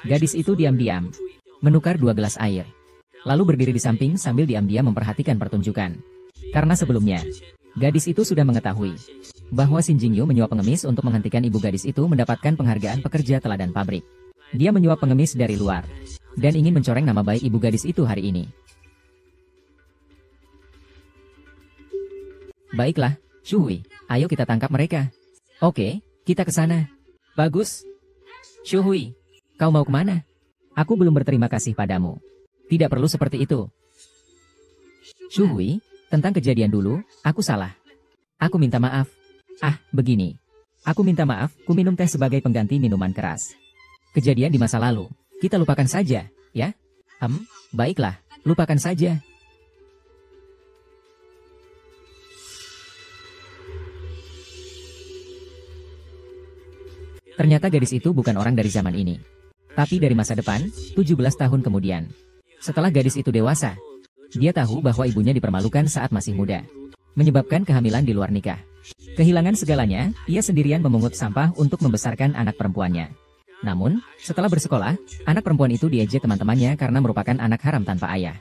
Gadis itu diam-diam menukar 2 gelas air. Lalu berdiri di samping sambil diam-diam memperhatikan pertunjukan. Karena sebelumnya, gadis itu sudah mengetahui bahwa Shin Jingyu menyuap pengemis untuk menghentikan ibu gadis itu mendapatkan penghargaan pekerja teladan pabrik. Dia menyuap pengemis dari luar dan ingin mencoreng nama baik ibu gadis itu hari ini. Baiklah, Shuhui, ayo kita tangkap mereka. Oke, kita ke sana. Bagus. Shuhui, kau mau kemana? Aku belum berterima kasih padamu. Tidak perlu seperti itu. Shuhui, tentang kejadian dulu, aku salah. Aku minta maaf. Begini. Aku minta maaf, ku minum teh sebagai pengganti minuman keras. Kejadian di masa lalu, kita lupakan saja, ya? Baiklah, lupakan saja. Ternyata gadis itu bukan orang dari zaman ini, tapi dari masa depan, 17 tahun kemudian. Setelah gadis itu dewasa, dia tahu bahwa ibunya dipermalukan saat masih muda, menyebabkan kehamilan di luar nikah. Kehilangan segalanya, ia sendirian memungut sampah untuk membesarkan anak perempuannya. Namun, setelah bersekolah, anak perempuan itu diejek teman-temannya karena merupakan anak haram tanpa ayah.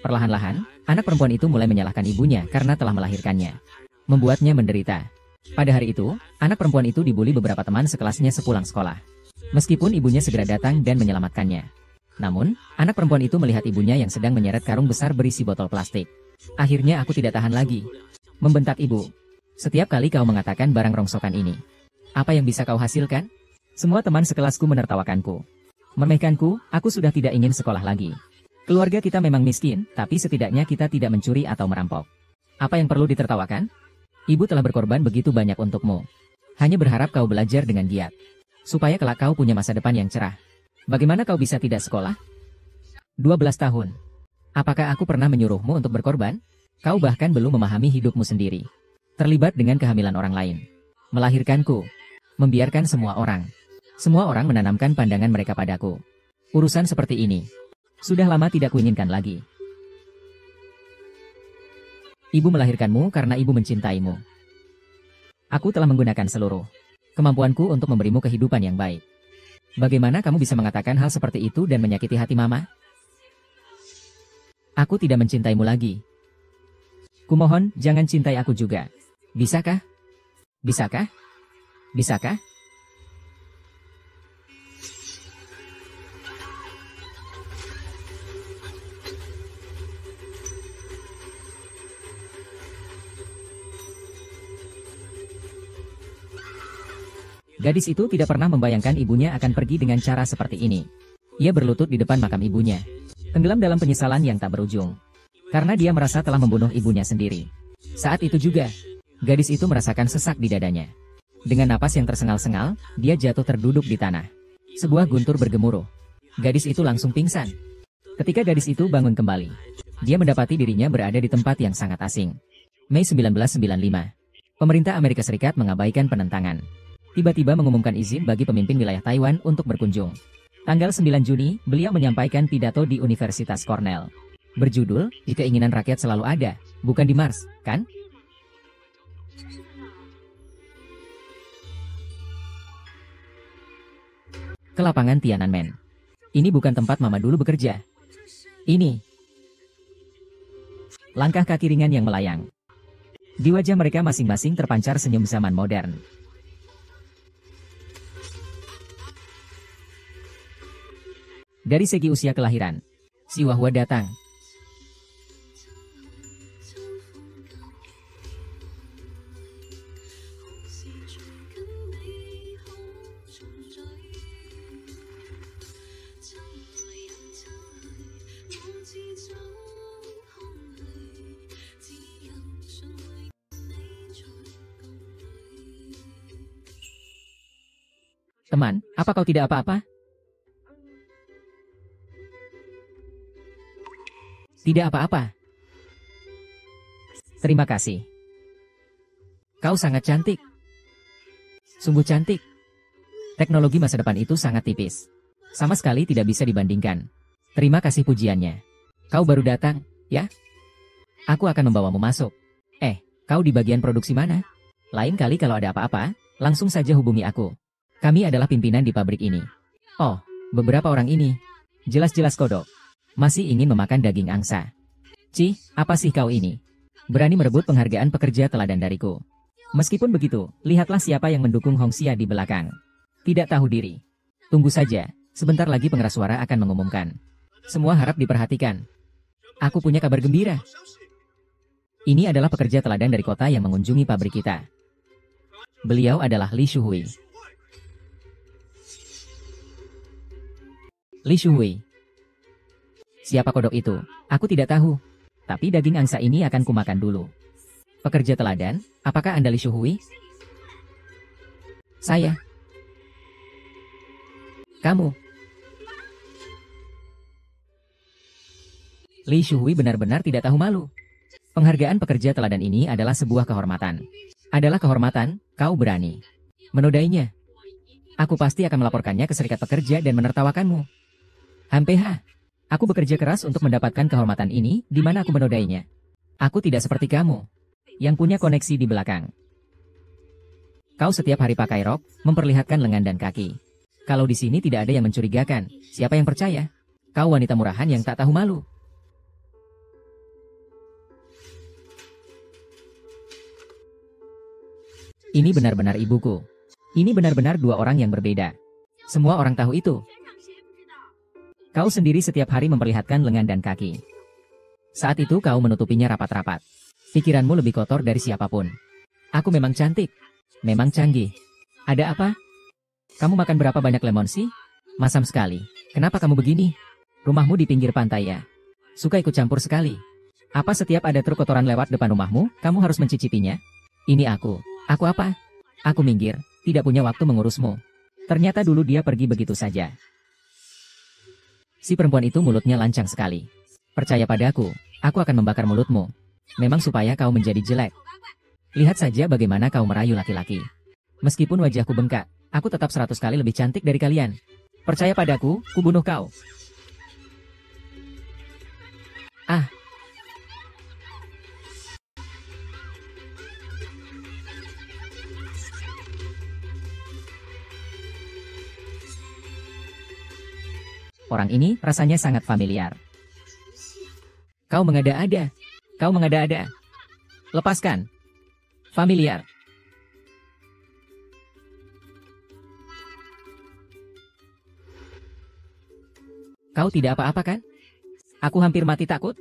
Perlahan-lahan, anak perempuan itu mulai menyalahkan ibunya karena telah melahirkannya, membuatnya menderita. Pada hari itu, anak perempuan itu dibully beberapa teman sekelasnya sepulang sekolah. Meskipun ibunya segera datang dan menyelamatkannya. Namun, anak perempuan itu melihat ibunya yang sedang menyeret karung besar berisi botol plastik. Akhirnya aku tidak tahan lagi. Membentak ibu. Setiap kali kau mengatakan barang rongsokan ini, apa yang bisa kau hasilkan? Semua teman sekelasku menertawakanku. Meremehkanku, aku sudah tidak ingin sekolah lagi. Keluarga kita memang miskin, tapi setidaknya kita tidak mencuri atau merampok. Apa yang perlu ditertawakan? Ibu telah berkorban begitu banyak untukmu. Hanya berharap kau belajar dengan giat, supaya kelak kau punya masa depan yang cerah. Bagaimana kau bisa tidak sekolah? 12 tahun. Apakah aku pernah menyuruhmu untuk berkorban? Kau bahkan belum memahami hidupmu sendiri. Terlibat dengan kehamilan orang lain. Melahirkanku. Membiarkan semua orang menanamkan pandangan mereka padaku. Urusan seperti ini sudah lama tidak kuinginkan lagi. Ibu melahirkanmu karena ibu mencintaimu. Aku telah menggunakan seluruh kemampuanku untuk memberimu kehidupan yang baik. Bagaimana kamu bisa mengatakan hal seperti itu dan menyakiti hati mama? Aku tidak mencintaimu lagi. Kumohon, jangan cintai aku juga. Bisakah? Bisakah? Bisakah? Gadis itu tidak pernah membayangkan ibunya akan pergi dengan cara seperti ini. Ia berlutut di depan makam ibunya, tenggelam dalam penyesalan yang tak berujung. Karena dia merasa telah membunuh ibunya sendiri. Saat itu juga, gadis itu merasakan sesak di dadanya. Dengan napas yang tersengal-sengal, dia jatuh terduduk di tanah. Sebuah guntur bergemuruh. Gadis itu langsung pingsan. Ketika gadis itu bangun kembali, dia mendapati dirinya berada di tempat yang sangat asing. Mei 1995. Pemerintah Amerika Serikat mengabaikan penentangan. Tiba-tiba mengumumkan izin bagi pemimpin wilayah Taiwan untuk berkunjung. Tanggal 9 Juni, beliau menyampaikan pidato di Universitas Cornell. Berjudul, "Di Keinginan Rakyat Selalu Ada, Bukan di Mars, kan?" Ke lapangan Tiananmen. Ini bukan tempat mama dulu bekerja. Ini langkah kaki ringan yang melayang. Di wajah mereka masing-masing terpancar senyum zaman modern. Dari segi usia kelahiran, si Wahwa datang. Teman, apa kau tidak apa-apa? Tidak apa-apa. Terima kasih. Kau sangat cantik. Sungguh cantik. Teknologi masa depan itu sangat tipis. Sama sekali tidak bisa dibandingkan. Terima kasih pujiannya. Kau baru datang, ya? Aku akan membawamu masuk. Kau di bagian produksi mana? Lain kali kalau ada apa-apa, langsung saja hubungi aku. Kami adalah pimpinan di pabrik ini. Oh, Beberapa orang ini, jelas-jelas kodok, masih ingin memakan daging angsa. Cih, apa sih kau ini? Berani merebut penghargaan pekerja teladan dariku. Meskipun begitu, lihatlah siapa yang mendukung Hongxia di belakang. Tidak tahu diri. Tunggu saja, sebentar lagi pengeras suara akan mengumumkan. Semua harap diperhatikan. Aku punya kabar gembira. Ini adalah pekerja teladan dari kota yang mengunjungi pabrik kita. Beliau adalah Li Shuhui. Li Shuhui. Siapa kodok itu? Aku tidak tahu. Tapi daging angsa ini akan kumakan dulu. Pekerja teladan, apakah Anda Li Shuhui? Saya. Kamu. Li Shuhui benar-benar tidak tahu malu. Penghargaan pekerja teladan ini adalah sebuah kehormatan. Adalah kehormatan, kau berani menodainya. Aku pasti akan melaporkannya ke serikat pekerja dan menertawakanmu. HMPH. Aku bekerja keras untuk mendapatkan kehormatan ini, di mana aku menodainya. Aku tidak seperti kamu, yang punya koneksi di belakang. Kau setiap hari pakai rok, memperlihatkan lengan dan kaki. Kalau di sini tidak ada yang mencurigakan, siapa yang percaya? Kau wanita murahan yang tak tahu malu. Ini benar-benar ibuku. Ini benar-benar dua orang yang berbeda. Semua orang tahu itu. Kau sendiri setiap hari memperlihatkan lengan dan kaki. Saat itu kau menutupinya rapat-rapat. Pikiranmu lebih kotor dari siapapun. Aku memang cantik. Memang canggih. Ada apa? Kamu makan berapa banyak lemon sih? Masam sekali. Kenapa kamu begini? Rumahmu di pinggir pantai ya? Suka ikut campur sekali. Apa setiap ada truk kotoran lewat depan rumahmu, kamu harus mencicipinya? Ini aku. Aku apa? Aku minggir, tidak punya waktu mengurusmu. Ternyata dulu dia pergi begitu saja. Si perempuan itu mulutnya lancang sekali. Percaya padaku, aku akan membakar mulutmu. Memang supaya kau menjadi jelek. Lihat saja bagaimana kau merayu laki-laki. Meskipun wajahku bengkak, aku tetap 100 kali lebih cantik dari kalian. Percaya padaku, kubunuh kau. Ah. Orang ini rasanya sangat familiar. Kau mengada-ada. Kau mengada-ada. Lepaskan. Familiar. Kau tidak apa-apa kan? Aku hampir mati takut.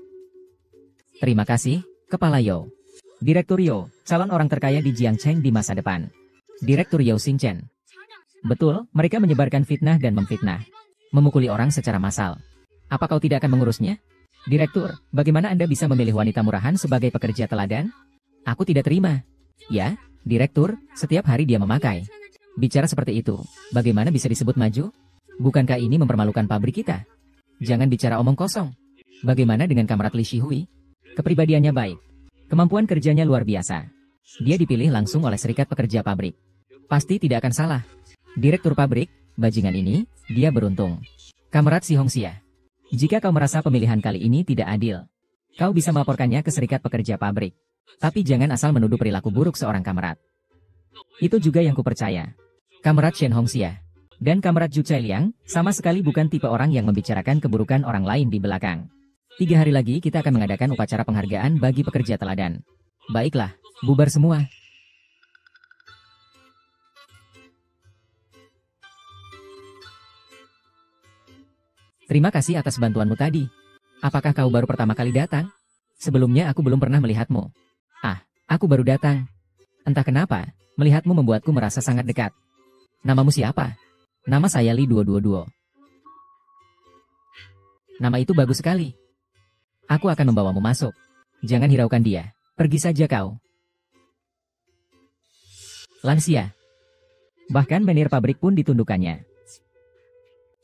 Terima kasih, Kepala Yo. Direktur Yo, calon orang terkaya di Jiangcheng di masa depan. Direktur Yo Xingchen. Betul, mereka menyebarkan fitnah dan memfitnah. Memukuli orang secara massal. Apa kau tidak akan mengurusnya? Direktur, bagaimana Anda bisa memilih wanita murahan sebagai pekerja teladan? Aku tidak terima. Ya, Direktur, setiap hari dia memakai. Bicara seperti itu, bagaimana bisa disebut maju? Bukankah ini mempermalukan pabrik kita? Jangan bicara omong kosong. Bagaimana dengan Kamrat Li Shuhui? Kepribadiannya baik. Kemampuan kerjanya luar biasa. Dia dipilih langsung oleh serikat pekerja pabrik. Pasti tidak akan salah. Direktur pabrik, bajingan ini, dia beruntung. Kamrat Si Hongxia. Jika kau merasa pemilihan kali ini tidak adil, kau bisa melaporkannya ke serikat pekerja pabrik. Tapi jangan asal menuduh perilaku buruk seorang kamrat. Itu juga yang kupercaya. Kamrat Shen Hongxia dan Kamrat Zhu Chailiang sama sekali bukan tipe orang yang membicarakan keburukan orang lain di belakang. 3 hari lagi kita akan mengadakan upacara penghargaan bagi pekerja teladan. Baiklah, bubar semua. Terima kasih atas bantuanmu tadi. Apakah kau baru pertama kali datang? Sebelumnya aku belum pernah melihatmu. Ah, aku baru datang. Entah kenapa, melihatmu membuatku merasa sangat dekat. Namamu siapa? Nama saya Li 222. Nama itu bagus sekali. Aku akan membawamu masuk. Jangan hiraukan dia. Pergi saja kau. Lansia. Bahkan menir pabrik pun ditundukkannya.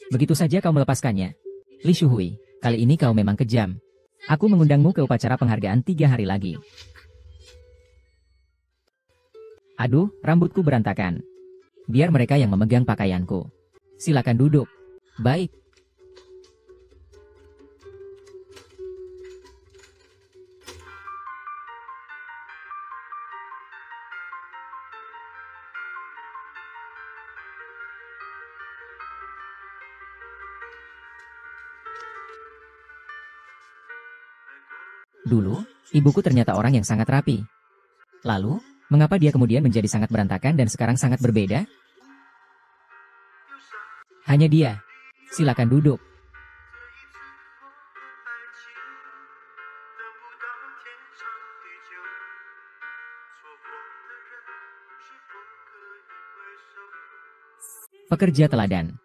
Begitu saja kau melepaskannya. Li Shuhui, kali ini kau memang kejam. Aku mengundangmu ke upacara penghargaan 3 hari lagi. Aduh, rambutku berantakan. Biar mereka yang memegang pakaianku. Silakan duduk. Baik. Dulu, ibuku ternyata orang yang sangat rapi. Lalu, mengapa dia kemudian menjadi sangat berantakan dan sekarang sangat berbeda? Hanya dia. Silakan duduk. Pekerja teladan.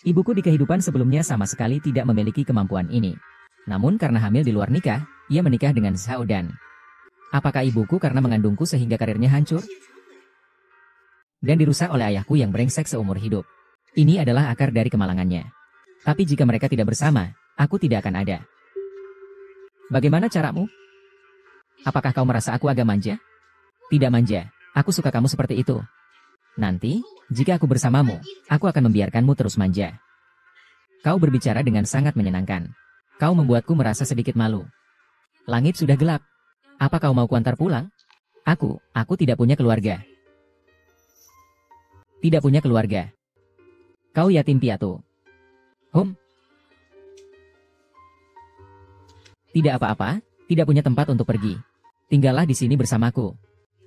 Ibuku di kehidupan sebelumnya sama sekali tidak memiliki kemampuan ini. Namun karena hamil di luar nikah, ia menikah dengan Zhao Dan. Apakah ibuku karena mengandungku sehingga karirnya hancur? Dan dirusak oleh ayahku yang brengsek seumur hidup. Ini adalah akar dari kemalangannya. Tapi jika mereka tidak bersama, aku tidak akan ada. Bagaimana caramu? Apakah kau merasa aku agak manja? Tidak manja, aku suka kamu seperti itu. Nanti, jika aku bersamamu, aku akan membiarkanmu terus manja. Kau berbicara dengan sangat menyenangkan. Kau membuatku merasa sedikit malu. Langit sudah gelap. Apa kau mau kuantar pulang? Aku tidak punya keluarga. Tidak punya keluarga. Kau yatim piatu. Tidak apa-apa, tidak punya tempat untuk pergi. Tinggallah di sini bersamaku.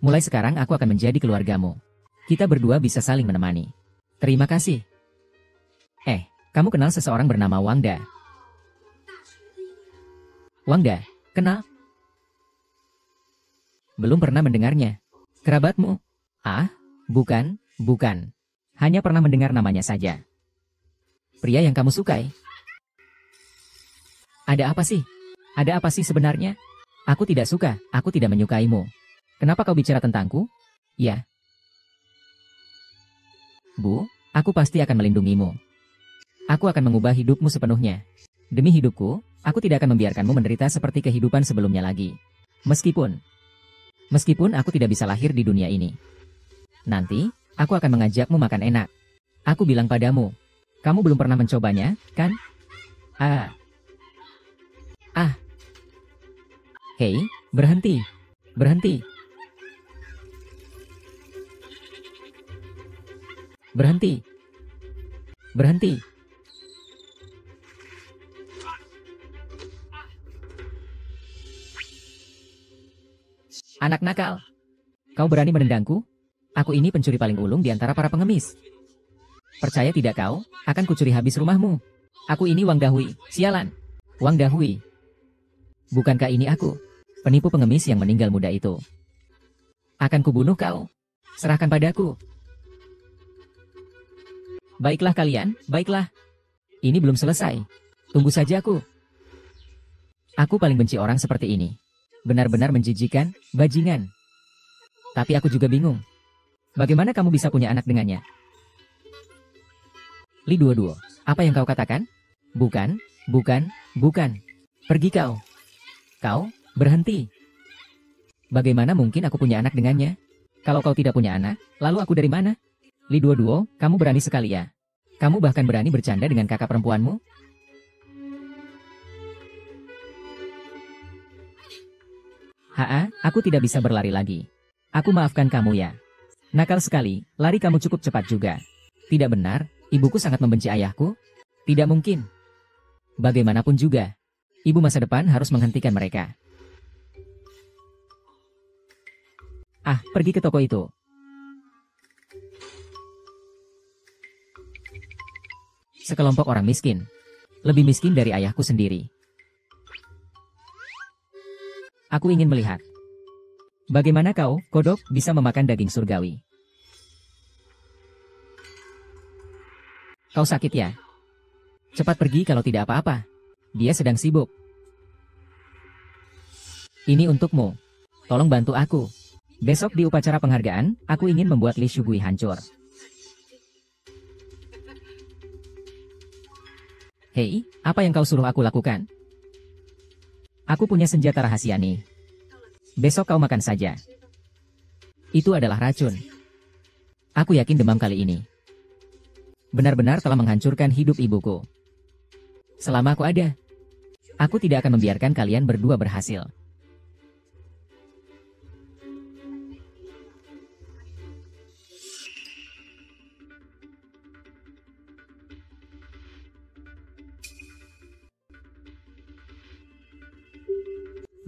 Mulai sekarang aku akan menjadi keluargamu. Kita berdua bisa saling menemani. Terima kasih. Kamu kenal seseorang bernama Wangda? Wangda, kenal? Belum pernah mendengarnya. Kerabatmu? Bukan. Hanya pernah mendengar namanya saja. Pria yang kamu sukai? Ada apa sih? Ada apa sih sebenarnya? Aku tidak suka, aku tidak menyukaimu. Kenapa kau bicara tentangku? Ya. Bu, aku pasti akan melindungimu. Aku akan mengubah hidupmu sepenuhnya. Demi hidupku, aku tidak akan membiarkanmu menderita seperti kehidupan sebelumnya lagi. Meskipun aku tidak bisa lahir di dunia ini. Nanti, aku akan mengajakmu makan enak. Aku bilang padamu, kamu belum pernah mencobanya, kan? Hei, berhenti. Berhenti. Berhenti. Berhenti. Anak nakal. Kau berani menendangku? Aku ini pencuri paling ulung di antara para pengemis. Percaya tidak kau, akan kucuri habis rumahmu. Aku ini Wang Dahui, sialan. Wang Dahui. Bukankah ini aku, penipu pengemis yang meninggal muda itu? Akan kubunuh kau. Serahkan padaku. Baiklah kalian, baiklah. Ini belum selesai. Tunggu saja aku. Aku paling benci orang seperti ini. Benar-benar menjijikan, bajingan. Tapi aku juga bingung. Bagaimana kamu bisa punya anak dengannya? Li Duoduo, apa yang kau katakan? Bukan. Pergi kau. Kau, berhenti. Bagaimana mungkin aku punya anak dengannya? Kalau kau tidak punya anak, lalu aku dari mana? Li Duoduo, kamu berani sekali ya. Kamu bahkan berani bercanda dengan kakak perempuanmu? Aku tidak bisa berlari lagi. Aku maafkan kamu ya. Nakal sekali, lari kamu cukup cepat juga. Tidak benar, ibuku sangat membenci ayahku? Tidak mungkin. Bagaimanapun juga, ibu masa depan harus menghentikan mereka. Pergi ke toko itu. Sekelompok orang miskin. Lebih miskin dari ayahku sendiri. Aku ingin melihat. Bagaimana kau, kodok, bisa memakan daging surgawi? Kau sakit ya? Cepat pergi kalau tidak apa-apa. Dia sedang sibuk. Ini untukmu. Tolong bantu aku. Besok di upacara penghargaan, aku ingin membuat Li Shugui hancur. Hei, apa yang kau suruh aku lakukan? Aku punya senjata rahasia nih. Besok kau makan saja. Itu adalah racun. Aku yakin demam kali ini benar-benar telah menghancurkan hidup ibuku. Selama aku ada, aku tidak akan membiarkan kalian berdua berhasil.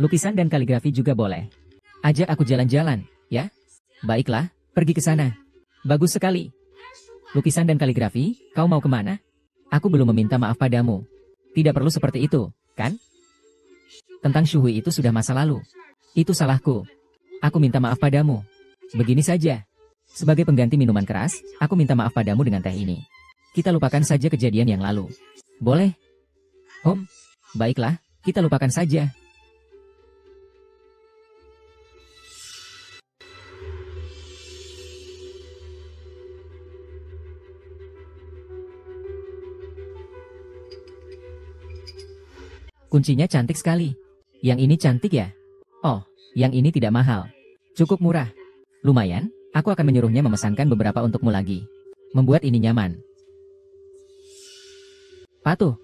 Lukisan dan kaligrafi juga boleh. Ajak aku jalan-jalan, ya? Baiklah, pergi ke sana. Bagus sekali. Lukisan dan kaligrafi, kau mau kemana? Aku belum meminta maaf padamu. Tidak perlu seperti itu, kan? Tentang Shuhui itu sudah masa lalu. Itu salahku. Aku minta maaf padamu. Begini saja. Sebagai pengganti minuman keras, aku minta maaf padamu dengan teh ini. Kita lupakan saja kejadian yang lalu. Boleh? Baiklah, kita lupakan saja. Kuncinya cantik sekali. Yang ini cantik ya? Oh, yang ini tidak mahal. Cukup murah. Lumayan, aku akan menyuruhnya memesankan beberapa untukmu lagi. Membuat ini nyaman. Patuh.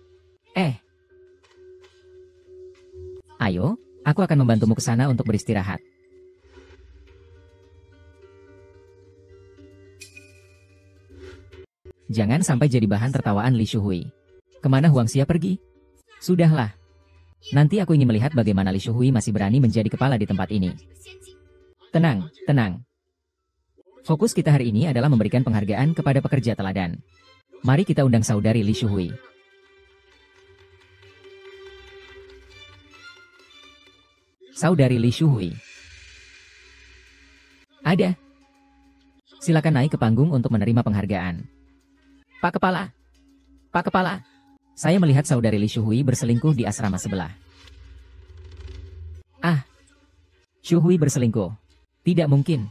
Ayo, aku akan membantumu ke sana untuk beristirahat. Jangan sampai jadi bahan tertawaan Li Shuhui. Kemana Huangxia pergi? Sudahlah. Nanti aku ingin melihat bagaimana Li Shuhui masih berani menjadi kepala di tempat ini. Tenang, tenang. Fokus kita hari ini adalah memberikan penghargaan kepada pekerja teladan. Mari kita undang saudari Li Shuhui. Saudari Li Shuhui. Ada. Silakan naik ke panggung untuk menerima penghargaan. Pak Kepala. Pak Kepala. Saya melihat saudari Li Shuhui berselingkuh di asrama sebelah. Shuhui berselingkuh. Tidak mungkin.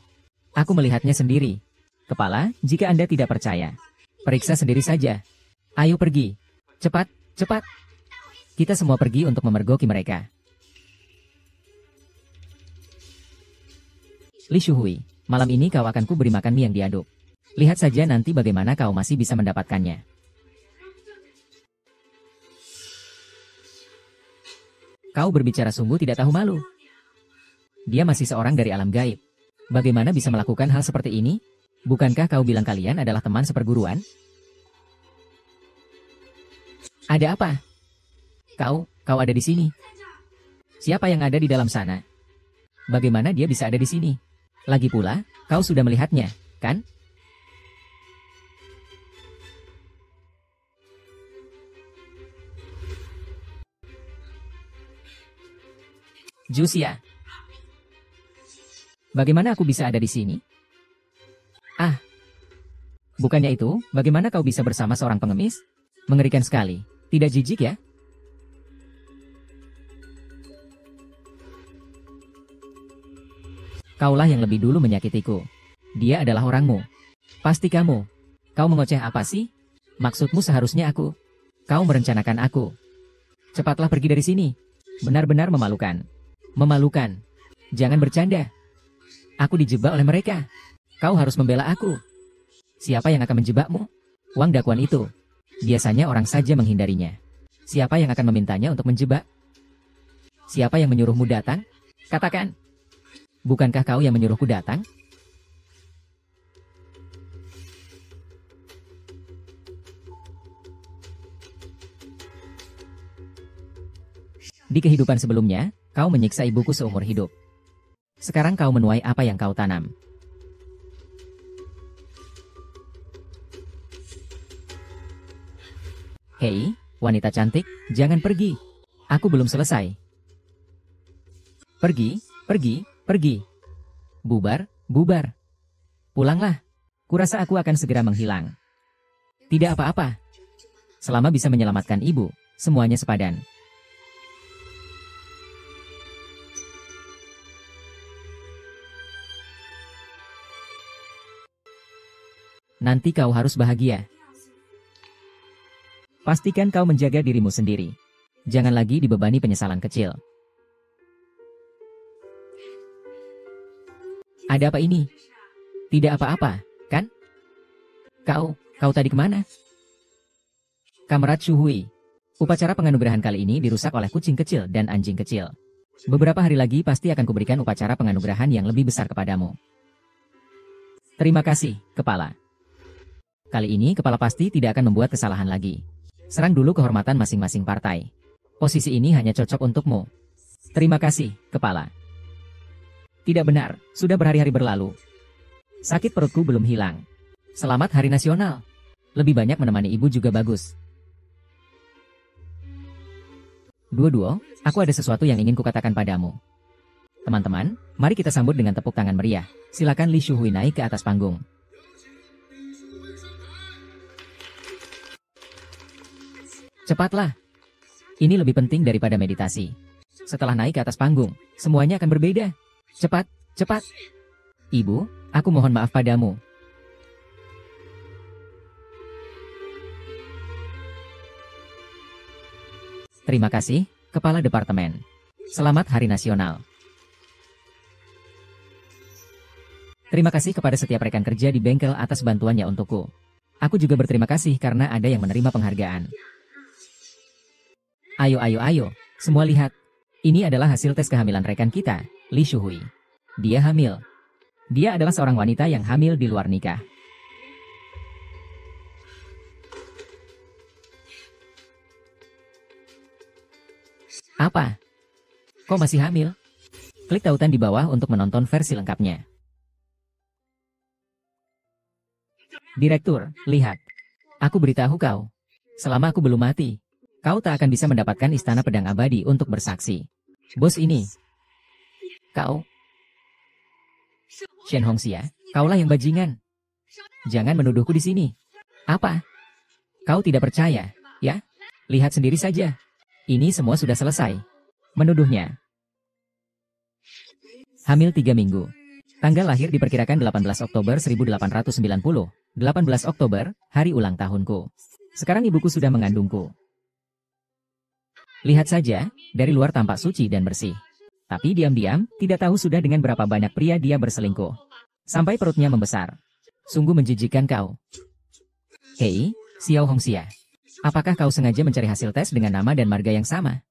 Aku melihatnya sendiri. Kepala, jika Anda tidak percaya, periksa sendiri saja. Ayo pergi. Cepat, cepat. Kita semua pergi untuk memergoki mereka. Li Shuhui, malam ini kau akan kuberi makan mie yang diaduk. Lihat saja nanti bagaimana kau masih bisa mendapatkannya. Kau berbicara sungguh tidak tahu malu. Dia masih seorang dari alam gaib. Bagaimana bisa melakukan hal seperti ini? Bukankah kau bilang kalian adalah teman seperguruan? Ada apa? Kau ada di sini. Siapa yang ada di dalam sana? Bagaimana dia bisa ada di sini? Lagi pula, kau sudah melihatnya, kan? Jusia. Bagaimana aku bisa ada di sini? Bukannya itu, bagaimana kau bisa bersama seorang pengemis? Mengerikan sekali. Tidak jijik ya? Kaulah yang lebih dulu menyakitiku. Dia adalah orangmu. Pasti kamu. Kau mengoceh apa sih? Maksudmu seharusnya aku. Kau merencanakan aku. Cepatlah pergi dari sini. Benar-benar memalukan. Memalukan. Jangan bercanda. Aku dijebak oleh mereka. Kau harus membela aku. Siapa yang akan menjebakmu? Wang Dakuan itu. Biasanya orang saja menghindarinya. Siapa yang akan memintanya untuk menjebak? Siapa yang menyuruhmu datang? Katakan. Bukankah kau yang menyuruhku datang? Di kehidupan sebelumnya, kau menyiksa ibuku seumur hidup. Sekarang kau menuai apa yang kau tanam. Hei, wanita cantik, jangan pergi. Aku belum selesai. Pergi, pergi, pergi. Bubar, bubar. Pulanglah. Kurasa aku akan segera menghilang. Tidak apa-apa. Selama bisa menyelamatkan ibu, semuanya sepadan. Nanti kau harus bahagia. Pastikan kau menjaga dirimu sendiri. Jangan lagi dibebani penyesalan kecil. Ada apa ini? Tidak apa-apa, kan? Kau tadi kemana? Kamerat Shuhui. Upacara penganugerahan kali ini dirusak oleh kucing kecil dan anjing kecil. Beberapa hari lagi pasti akan kuberikan upacara penganugerahan yang lebih besar kepadamu. Terima kasih, Kepala. Kali ini Kepala pasti tidak akan membuat kesalahan lagi. Serang dulu kehormatan masing-masing partai. Posisi ini hanya cocok untukmu. Terima kasih, Kepala. Tidak benar, sudah berhari-hari berlalu. Sakit perutku belum hilang. Selamat Hari Nasional. Lebih banyak menemani ibu juga bagus. Duo-duo, aku ada sesuatu yang ingin kukatakan padamu. Teman-teman, mari kita sambut dengan tepuk tangan meriah. Silakan Li Shuhui naik ke atas panggung. Cepatlah. Ini lebih penting daripada meditasi. Setelah naik ke atas panggung, semuanya akan berbeda. Cepat, cepat. Ibu, aku mohon maaf padamu. Terima kasih, Kepala Departemen. Selamat Hari Nasional. Terima kasih kepada setiap rekan kerja di bengkel atas bantuannya untukku. Aku juga berterima kasih karena ada yang menerima penghargaan. Ayo, ayo, ayo. Semua lihat. Ini adalah hasil tes kehamilan rekan kita, Li Shuhui. Dia hamil. Dia adalah seorang wanita yang hamil di luar nikah. Apa? Kok masih hamil? Klik tautan di bawah untuk menonton versi lengkapnya. Direktur, lihat. Aku beritahu kau. Selama aku belum mati, kau tak akan bisa mendapatkan istana pedang abadi untuk bersaksi. Bos ini. Kau. Shen Hongxia, kaulah yang bajingan. Jangan menuduhku di sini. Apa? Kau tidak percaya, ya? Lihat sendiri saja. Ini semua sudah selesai. Menuduhnya. Hamil 3 minggu. Tanggal lahir diperkirakan 18 Oktober 1890. 18 Oktober, hari ulang tahunku. Sekarang ibuku sudah mengandungku. Lihat saja, dari luar tampak suci dan bersih. Tapi diam-diam, tidak tahu sudah dengan berapa banyak pria dia berselingkuh. Sampai perutnya membesar. Sungguh menjijikkan kau. Hei, Xiao Hongxia. Apakah kau sengaja mencari hasil tes dengan nama dan marga yang sama?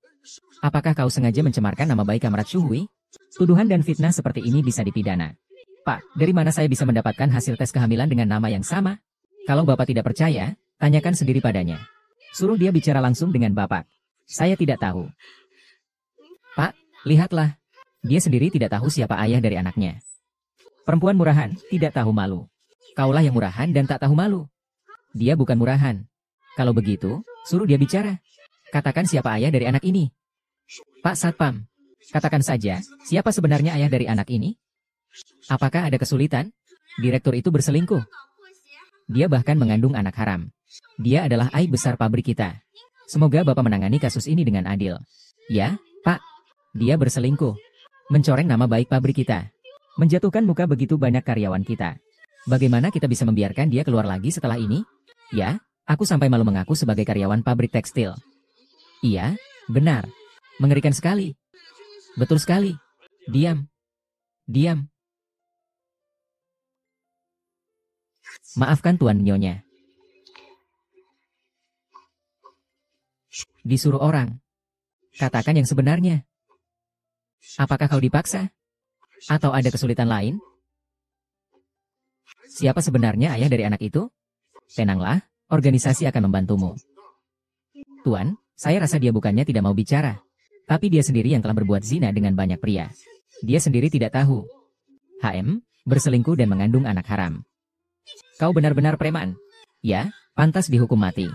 Apakah kau sengaja mencemarkan nama baik Kamrat Shuhui? Tuduhan dan fitnah seperti ini bisa dipidana. Pak, dari mana saya bisa mendapatkan hasil tes kehamilan dengan nama yang sama? Kalau Bapak tidak percaya, tanyakan sendiri padanya. Suruh dia bicara langsung dengan Bapak. Saya tidak tahu. Pak, lihatlah. Dia sendiri tidak tahu siapa ayah dari anaknya. Perempuan murahan, tidak tahu malu. Kaulah yang murahan dan tak tahu malu. Dia bukan murahan. Kalau begitu, suruh dia bicara. Katakan siapa ayah dari anak ini. Pak Satpam, katakan saja, siapa sebenarnya ayah dari anak ini? Apakah ada kesulitan? Direktur itu berselingkuh. Dia bahkan mengandung anak haram. Dia adalah aib besar pabrik kita. Semoga Bapak menangani kasus ini dengan adil. Ya, Pak. Dia berselingkuh. Mencoreng nama baik pabrik kita. Menjatuhkan muka begitu banyak karyawan kita. Bagaimana kita bisa membiarkan dia keluar lagi setelah ini? Ya, aku sampai malu mengaku sebagai karyawan pabrik tekstil. Iya, benar. Mengerikan sekali. Betul sekali. Diam. Diam. Maafkan Tuan Nyonya. Disuruh orang. Katakan yang sebenarnya. Apakah kau dipaksa? Atau ada kesulitan lain? Siapa sebenarnya ayah dari anak itu? Tenanglah, organisasi akan membantumu. Tuan, saya rasa dia bukannya tidak mau bicara. Tapi dia sendiri yang telah berbuat zina dengan banyak pria. Dia sendiri tidak tahu. HM, berselingkuh dan mengandung anak haram. Kau benar-benar preman. Ya, pantas dihukum mati.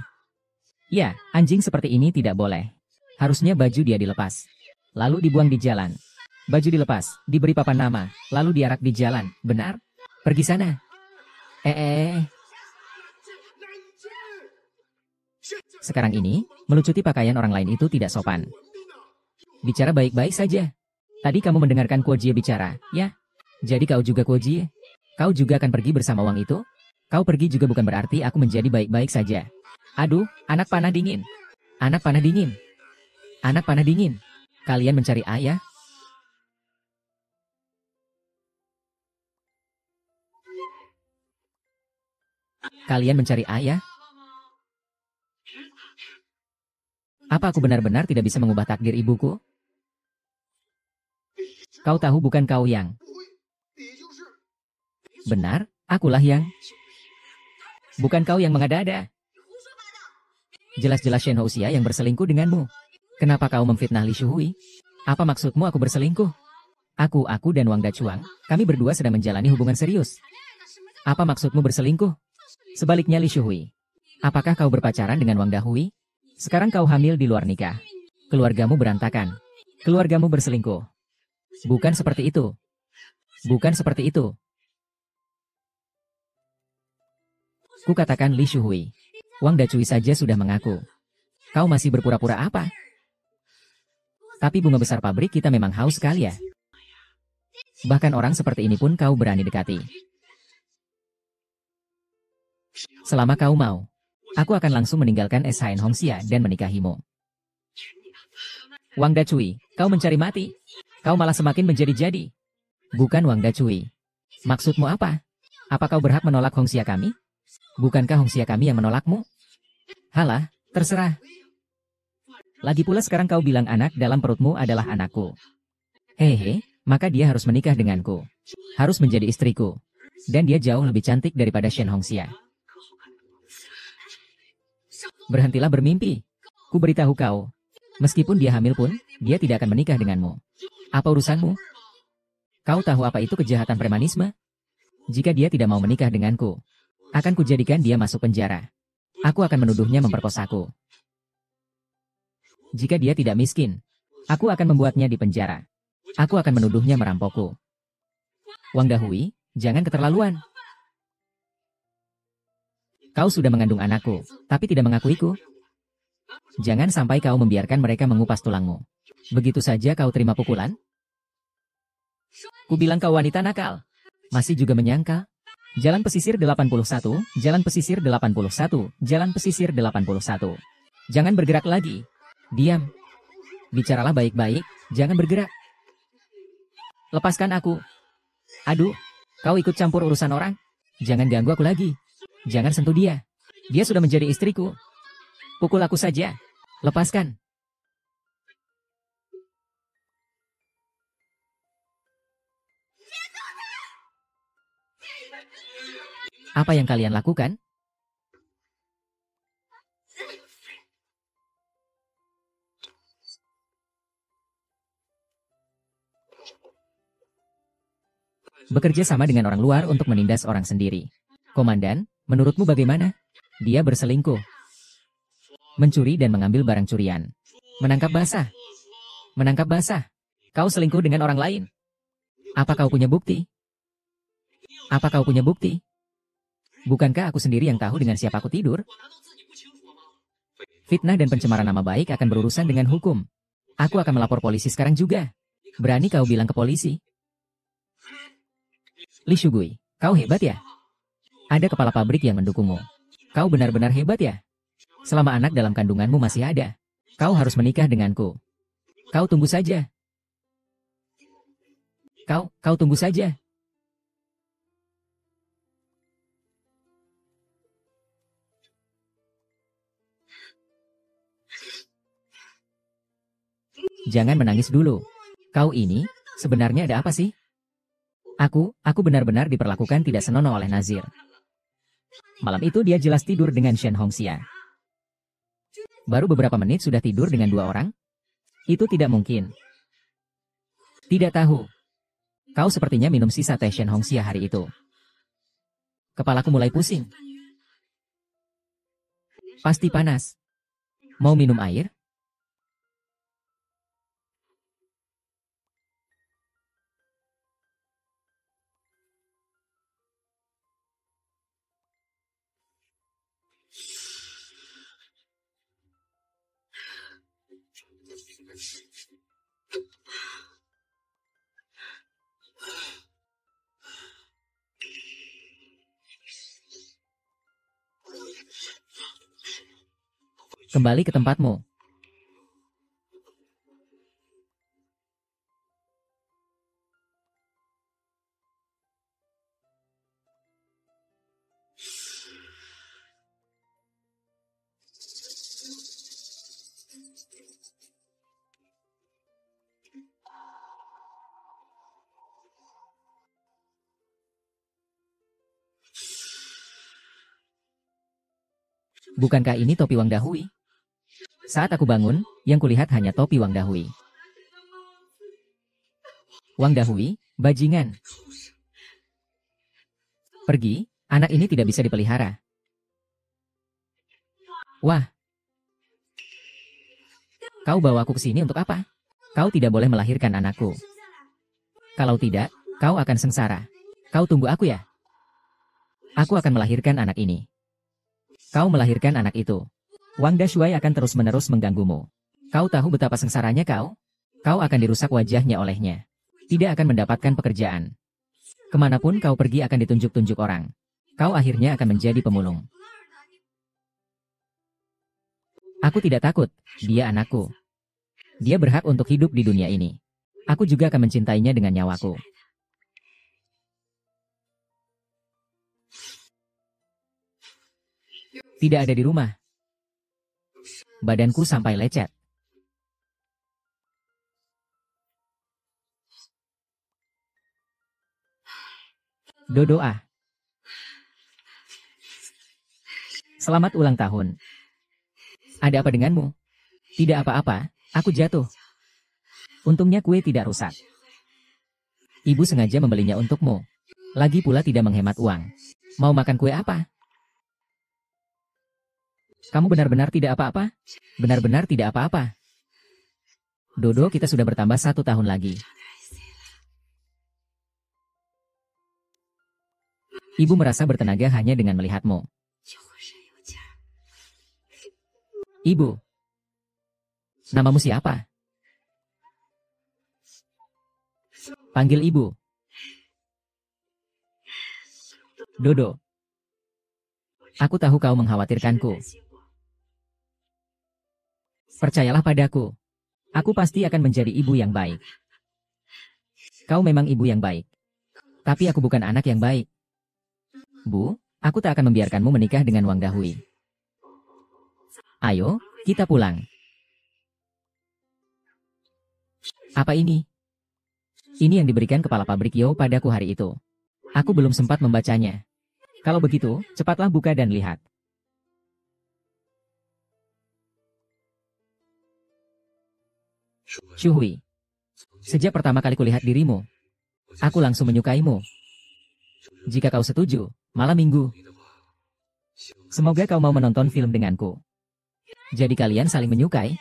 Ya, anjing seperti ini tidak boleh. Harusnya baju dia dilepas. Lalu dibuang di jalan. Baju dilepas, diberi papan nama, lalu diarak di jalan. Benar? Pergi sana. Sekarang ini, melucuti pakaian orang lain itu tidak sopan. Bicara baik-baik saja. Tadi kamu mendengarkan Kuo Jie bicara, ya? Jadi kau juga Kuo Jie? Kau juga akan pergi bersama uang itu? Kau pergi juga bukan berarti aku menjadi baik-baik saja. Aduh, anak panah dingin. Anak panah dingin. Anak panah dingin. Kalian mencari ayah? Kalian mencari ayah? Apa aku benar-benar tidak bisa mengubah takdir ibuku? Kau tahu bukan kau yang... Benar, akulah yang... Bukan kau yang mengada-ada. Jelas-jelas Shen Houxia yang berselingkuh denganmu. Kenapa kau memfitnah Li Shuhui? Apa maksudmu aku berselingkuh? Aku dan Wang Dacuang, kami berdua sedang menjalani hubungan serius. Apa maksudmu berselingkuh? Sebaliknya Li Shuhui. Apakah kau berpacaran dengan Wang Dahui? Sekarang kau hamil di luar nikah. Keluargamu berantakan. Keluargamu berselingkuh. Bukan seperti itu. Bukan seperti itu. Kukatakan Li Shuhui. Wang Dacui saja sudah mengaku. Kau masih berpura-pura apa? Tapi bunga besar pabrik kita memang haus sekali ya. Bahkan orang seperti ini pun kau berani dekati. Selama kau mau, aku akan langsung meninggalkan SHN Hongxia dan menikahimu. Wang Dacui, kau mencari mati. Kau malah semakin menjadi-jadi. Bukan Wang Dacui. Maksudmu apa? Apa kau berhak menolak Hongxia kami? Bukankah Hongxia kami yang menolakmu? Halah, terserah. Lagi pula sekarang kau bilang anak dalam perutmu adalah anakku. Hehe, maka dia harus menikah denganku. Harus menjadi istriku. Dan dia jauh lebih cantik daripada Shen Hongxia. Berhentilah bermimpi. Ku beritahu kau. Meskipun dia hamil pun, dia tidak akan menikah denganmu. Apa urusanmu? Kau tahu apa itu kejahatan premanisme? Jika dia tidak mau menikah denganku, akan kujadikan dia masuk penjara. Aku akan menuduhnya memperkosaku. Jika dia tidak miskin, aku akan membuatnya di penjara. Aku akan menuduhnya merampokku. Wang Dahui, jangan keterlaluan. Kau sudah mengandung anakku, tapi tidak mengakuiku. Jangan sampai kau membiarkan mereka mengupas tulangmu. Begitu saja kau terima pukulan? Ku bilang kau wanita nakal. Masih juga menyangkal? Jalan Pesisir 81, Jalan Pesisir 81, Jalan Pesisir 81. Jangan bergerak lagi. Diam. Bicaralah baik-baik, jangan bergerak. Lepaskan aku. Aduh, kau ikut campur urusan orang? Jangan ganggu aku lagi. Jangan sentuh dia. Dia sudah menjadi istriku. Pukul aku saja. Lepaskan. Apa yang kalian lakukan? Bekerja sama dengan orang luar untuk menindas orang sendiri. Komandan, menurutmu bagaimana? Dia berselingkuh. Mencuri dan mengambil barang curian. Menangkap basah. Menangkap basah. Kau selingkuh dengan orang lain. Apa kau punya bukti? Apa kau punya bukti? Bukankah aku sendiri yang tahu dengan siapa aku tidur? Fitnah dan pencemaran nama baik akan berurusan dengan hukum. Aku akan melapor polisi sekarang juga. Berani kau bilang ke polisi? Li Shugui, kau hebat ya? Ada kepala pabrik yang mendukungmu. Kau benar-benar hebat ya? Selama anak dalam kandunganmu masih ada, kau harus menikah denganku. Kau tunggu saja. Kau tunggu saja. Jangan menangis dulu. Kau ini, sebenarnya ada apa sih? Aku benar-benar diperlakukan tidak senonoh oleh Nazir. Malam itu dia jelas tidur dengan Shen Hongxia. Baru beberapa menit sudah tidur dengan dua orang? Itu tidak mungkin. Tidak tahu. Kau sepertinya minum sisa teh Shen Hongxia hari itu. Kepalaku mulai pusing. Pasti panas. Mau minum air? Kembali ke tempatmu. Bukankah ini topi Wang Dahui? Saat aku bangun, yang kulihat hanya topi Wang Dahui. Wang Dahui, bajingan. Pergi, anak ini tidak bisa dipelihara. Wah. Kau bawa aku ke sini untuk apa? Kau tidak boleh melahirkan anakku. Kalau tidak, kau akan sengsara. Kau tunggu aku ya. Aku akan melahirkan anak ini. Kau melahirkan anak itu. Wang Dashuai akan terus-menerus mengganggumu. Kau tahu betapa sengsaranya kau? Kau akan dirusak wajahnya olehnya. Tidak akan mendapatkan pekerjaan. Kemanapun kau pergi akan ditunjuk-tunjuk orang. Kau akhirnya akan menjadi pemulung. Aku tidak takut, dia anakku. Dia berhak untuk hidup di dunia ini. Aku juga akan mencintainya dengan nyawaku. Tidak ada di rumah. Badanku sampai lecet. Dodoa. Selamat ulang tahun. Ada apa denganmu? Tidak apa-apa, aku jatuh. Untungnya kue tidak rusak. Ibu sengaja membelinya untukmu. Lagi pula tidak menghemat uang. Mau makan kue apa? Kamu benar-benar tidak apa-apa? Benar-benar tidak apa-apa. Dodo, kita sudah bertambah 1 tahun lagi. Ibu merasa bertenaga hanya dengan melihatmu. Ibu. Namamu siapa? Panggil ibu. Dodo. Aku tahu kau mengkhawatirkanku. Percayalah padaku. Aku pasti akan menjadi ibu yang baik. Kau memang ibu yang baik. Tapi aku bukan anak yang baik. Bu, aku tak akan membiarkanmu menikah dengan Wang Dahui. Ayo, kita pulang. Apa ini? Ini yang diberikan kepala pabrik Yo padaku hari itu. Aku belum sempat membacanya. Kalau begitu, cepatlah buka dan lihat. Shuhui. Sejak pertama kali kulihat dirimu, aku langsung menyukaimu. Jika kau setuju, malam minggu. Semoga kau mau menonton film denganku. Jadi kalian saling menyukai.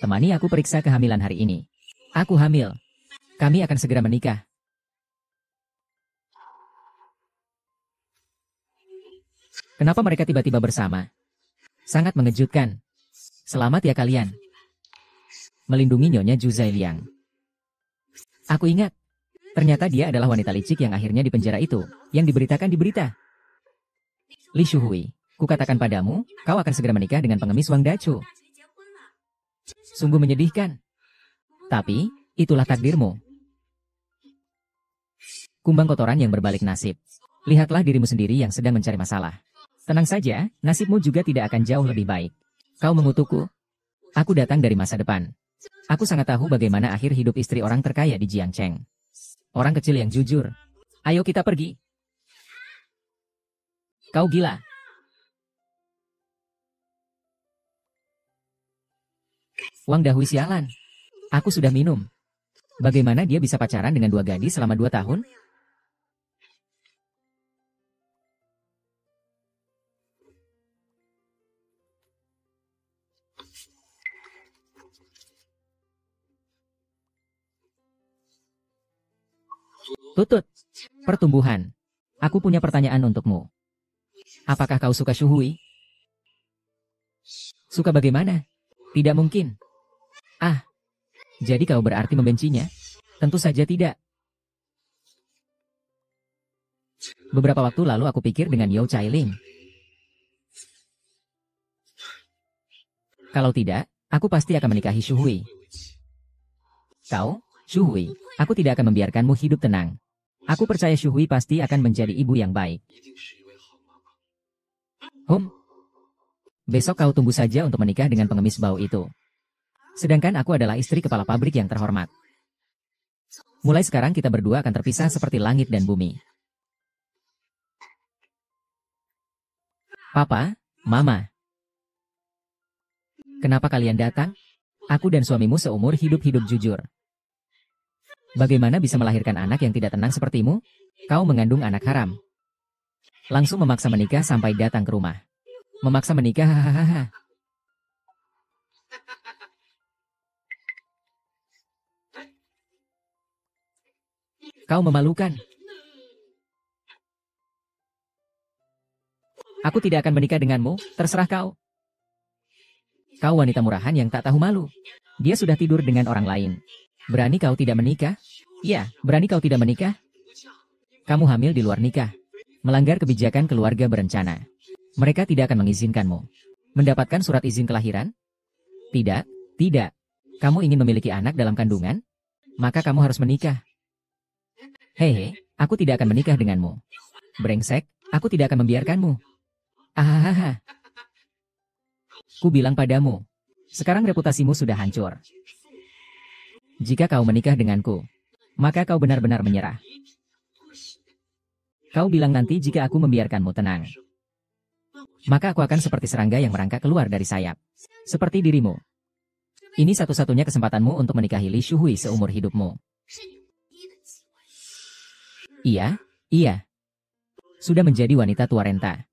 Temani aku periksa kehamilan hari ini. Aku hamil. Kami akan segera menikah. Kenapa mereka tiba-tiba bersama? Sangat mengejutkan. Selamat ya kalian. Melindungi Nyonya Zhu Zailiang. Aku ingat. Ternyata dia adalah wanita licik yang akhirnya dipenjara itu, yang diberitakan di berita. Li Shuhui, kukatakan padamu, kau akan segera menikah dengan pengemis Wang Dachu. Sungguh menyedihkan. Tapi, itulah takdirmu. Kumbang kotoran yang berbalik nasib. Lihatlah dirimu sendiri yang sedang mencari masalah. Tenang saja, nasibmu juga tidak akan jauh lebih baik. Kau mengutukku. Aku datang dari masa depan. Aku sangat tahu bagaimana akhir hidup istri orang terkaya di Jiangcheng. Orang kecil yang jujur. Ayo kita pergi. Kau gila. Wang Dahui sialan. Aku sudah minum. Bagaimana dia bisa pacaran dengan 2 gadis selama 2 tahun? Tutut. Pertumbuhan. Aku punya pertanyaan untukmu. Apakah kau suka Shuhui? Suka bagaimana? Tidak mungkin. Ah. Jadi kau berarti membencinya? Tentu saja tidak. Beberapa waktu lalu aku pikir dengan Yao Cailing. Kalau tidak, aku pasti akan menikahi Shuhui. Kau, Shuhui, aku tidak akan membiarkanmu hidup tenang. Aku percaya Shuhui pasti akan menjadi ibu yang baik. Besok kau tunggu saja untuk menikah dengan pengemis bau itu. Sedangkan aku adalah istri kepala pabrik yang terhormat. Mulai sekarang kita berdua akan terpisah seperti langit dan bumi. Papa, Mama. Kenapa kalian datang? Aku dan suamimu seumur hidup jujur. Bagaimana bisa melahirkan anak yang tidak tenang sepertimu? Kau mengandung anak haram. Langsung memaksa menikah sampai datang ke rumah. Memaksa menikah, hahaha. Kau memalukan. Aku tidak akan menikah denganmu, terserah kau. Kau wanita murahan yang tak tahu malu. Dia sudah tidur dengan orang lain. Berani kau tidak menikah? Ya, berani kau tidak menikah? Kamu hamil di luar nikah. Melanggar kebijakan keluarga berencana. Mereka tidak akan mengizinkanmu. Mendapatkan surat izin kelahiran? Tidak, tidak. Kamu ingin memiliki anak dalam kandungan? Maka kamu harus menikah. Hei, aku tidak akan menikah denganmu. Brengsek, aku tidak akan membiarkanmu. Ahahaha. Ku bilang padamu, sekarang reputasimu sudah hancur. Jika kau menikah denganku, maka kau benar-benar menyerah. Kau bilang nanti jika aku membiarkanmu tenang, maka aku akan seperti serangga yang merangkak keluar dari sayap. Seperti dirimu. Ini satu-satunya kesempatanmu untuk menikahi Li Shuhui seumur hidupmu. Iya, iya. Sudah menjadi wanita tua renta.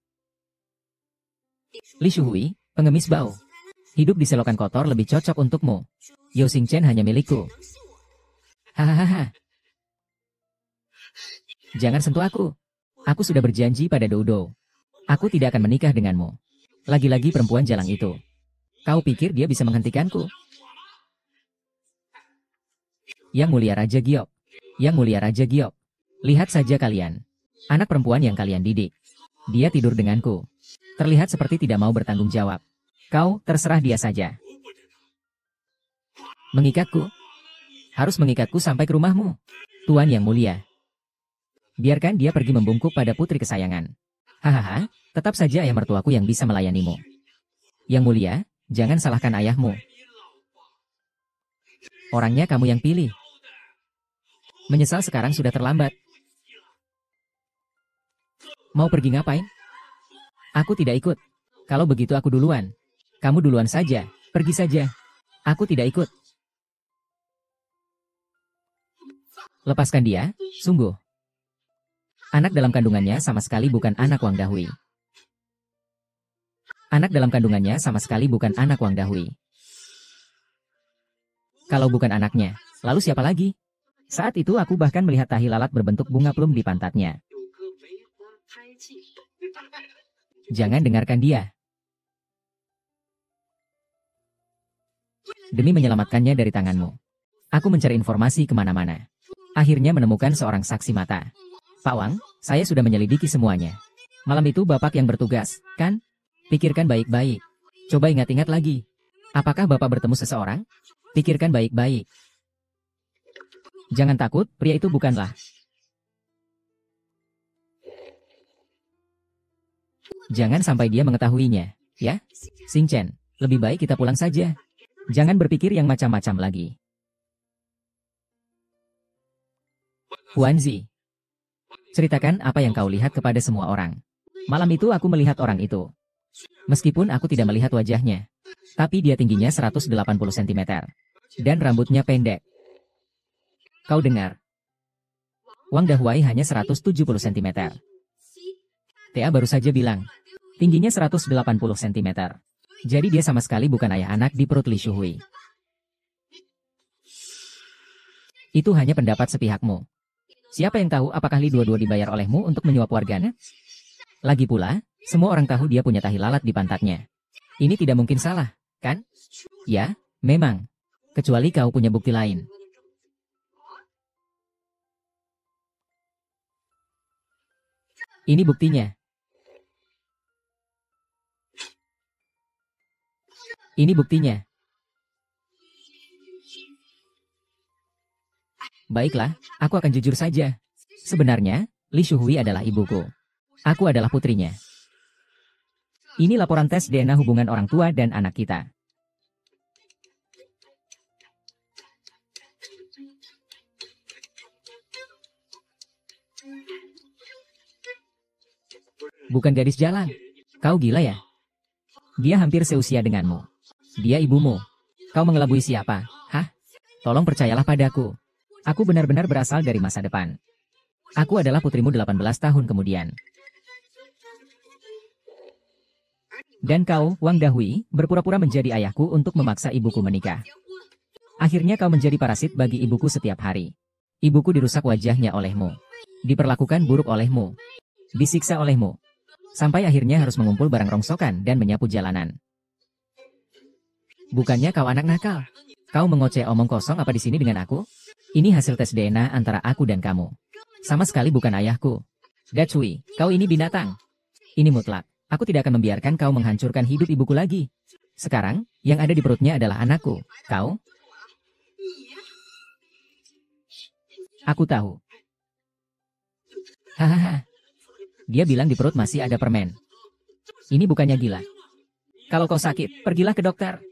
Li Shuhui, pengemis bau. Hidup di selokan kotor lebih cocok untukmu. Yao Xingchen hanya milikku. Hahaha. Jangan sentuh aku. Aku sudah berjanji pada Dodo. Aku tidak akan menikah denganmu. Lagi-lagi perempuan jalang itu. Kau pikir dia bisa menghentikanku? Yang mulia Raja Giok. Yang mulia Raja Giok. Lihat saja kalian. Anak perempuan yang kalian didik. Dia tidur denganku. Terlihat seperti tidak mau bertanggung jawab. Kau, terserah dia saja. Mengikatku? Harus mengikatku sampai ke rumahmu. Tuan yang mulia. Biarkan dia pergi membungkuk pada putri kesayangan. Hahaha, tetap saja ayah mertuaku yang bisa melayanimu. Yang mulia, jangan salahkan ayahmu. Orangnya kamu yang pilih. Menyesal sekarang sudah terlambat. Mau pergi ngapain? Aku tidak ikut. Kalau begitu aku duluan. Kamu duluan saja, pergi saja. Aku tidak ikut. Lepaskan dia, sungguh. Anak dalam kandungannya sama sekali bukan anak Wang Dahui. Anak dalam kandungannya sama sekali bukan anak Wang Dahui. Kalau bukan anaknya, lalu siapa lagi? Saat itu aku bahkan melihat tahi lalat berbentuk bunga plum di pantatnya. Jangan dengarkan dia. Demi menyelamatkannya dari tanganmu, aku mencari informasi kemana-mana. Akhirnya menemukan seorang saksi mata. Pak Wang, saya sudah menyelidiki semuanya. Malam itu Bapak yang bertugas, kan? Pikirkan baik-baik. Coba ingat-ingat lagi. Apakah Bapak bertemu seseorang? Pikirkan baik-baik. Jangan takut, pria itu bukanlah. Jangan sampai dia mengetahuinya, ya? Xingchen, lebih baik kita pulang saja. Jangan berpikir yang macam-macam lagi. Huanzi, ceritakan apa yang kau lihat kepada semua orang. Malam itu aku melihat orang itu. Meskipun aku tidak melihat wajahnya, tapi dia tingginya 180 cm. Dan rambutnya pendek. Kau dengar? Wang Dahui hanya 170 cm. Tea baru saja bilang, tingginya 180 cm. Jadi dia sama sekali bukan ayah anak di perut Li Shuhui. Itu hanya pendapat sepihakmu. Siapa yang tahu apakah Li dua-dua dibayar olehmu untuk menyuap warganya? Lagi pula, semua orang tahu dia punya tahi lalat di pantatnya. Ini tidak mungkin salah, kan? Ya, memang. Kecuali kau punya bukti lain. Ini buktinya. Ini buktinya. Baiklah, aku akan jujur saja. Sebenarnya, Li Shuhui adalah ibuku. Aku adalah putrinya. Ini laporan tes DNA hubungan orang tua dan anak kita. Bukan gadis jalan. Kau gila ya? Dia hampir seusia denganmu. Dia ibumu. Kau mengelabui siapa? Hah? Tolong percayalah padaku. Aku benar-benar berasal dari masa depan. Aku adalah putrimu 18 tahun kemudian. Dan kau, Wang Dahui, berpura-pura menjadi ayahku untuk memaksa ibuku menikah. Akhirnya kau menjadi parasit bagi ibuku setiap hari. Ibuku dirusak wajahnya olehmu. Diperlakukan buruk olehmu. Disiksa olehmu. Sampai akhirnya harus mengumpul barang rongsokan dan menyapu jalanan. Bukannya kau anak nakal. Kau mengoceh omong kosong apa di sini dengan aku? Ini hasil tes DNA antara aku dan kamu. Sama sekali bukan ayahku. Dacui, kau ini binatang. Ini mutlak. Aku tidak akan membiarkan kau menghancurkan hidup ibuku lagi. Sekarang, yang ada di perutnya adalah anakku. Kau? Aku tahu. Hahaha. Dia bilang di perut masih ada permen. Ini bukannya gila. Kalau kau sakit, pergilah ke dokter.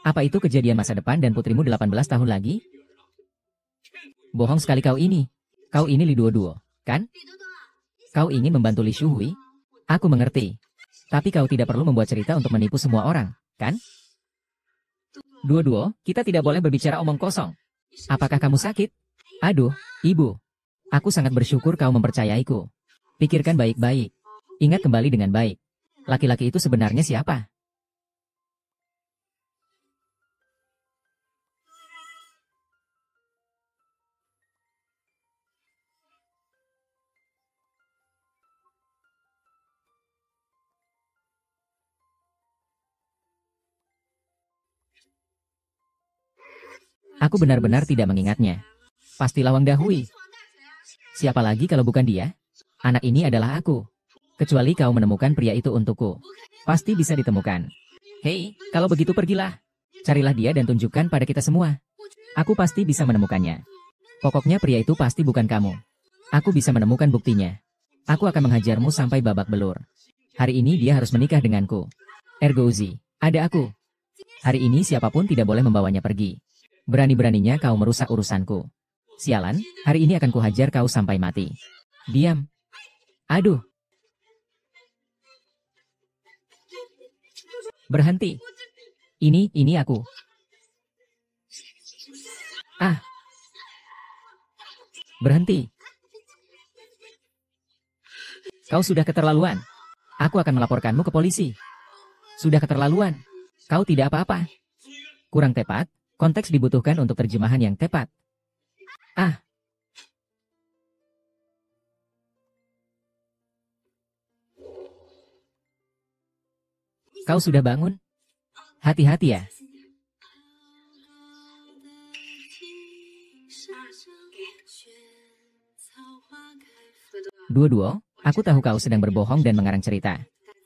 Apa itu kejadian masa depan dan putrimu 18 tahun lagi? Bohong sekali kau ini. Kau ini Li Duo-Duo, kan? Kau ingin membantu Li Shuhui? Aku mengerti. Tapi kau tidak perlu membuat cerita untuk menipu semua orang, kan? Duo-Duo, kita tidak boleh berbicara omong kosong. Apakah kamu sakit? Aduh, ibu. Aku sangat bersyukur kau mempercayaiku. Pikirkan baik-baik. Ingat kembali dengan baik. Laki-laki itu sebenarnya siapa? Aku benar-benar tidak mengingatnya. Pastilah Wang Dahui. Siapa lagi kalau bukan dia? Anak ini adalah aku. Kecuali kau menemukan pria itu untukku. Pasti bisa ditemukan. Hei, kalau begitu pergilah. Carilah dia dan tunjukkan pada kita semua. Aku pasti bisa menemukannya. Pokoknya pria itu pasti bukan kamu. Aku bisa menemukan buktinya. Aku akan menghajarmu sampai babak belur. Hari ini dia harus menikah denganku. Ergouzi, ada aku. Hari ini siapapun tidak boleh membawanya pergi. Berani-beraninya kau merusak urusanku. Sialan, hari ini akan kuhajar kau sampai mati. Diam. Aduh. Berhenti. Ini aku. Ah. Berhenti. Kau sudah keterlaluan. Aku akan melaporkanmu ke polisi. Sudah keterlaluan. Kau tidak apa-apa. Kurang tepat. Konteks dibutuhkan untuk terjemahan yang tepat. Ah. Kau sudah bangun? Hati-hati ya. Duo-duo, aku tahu kau sedang berbohong dan mengarang cerita.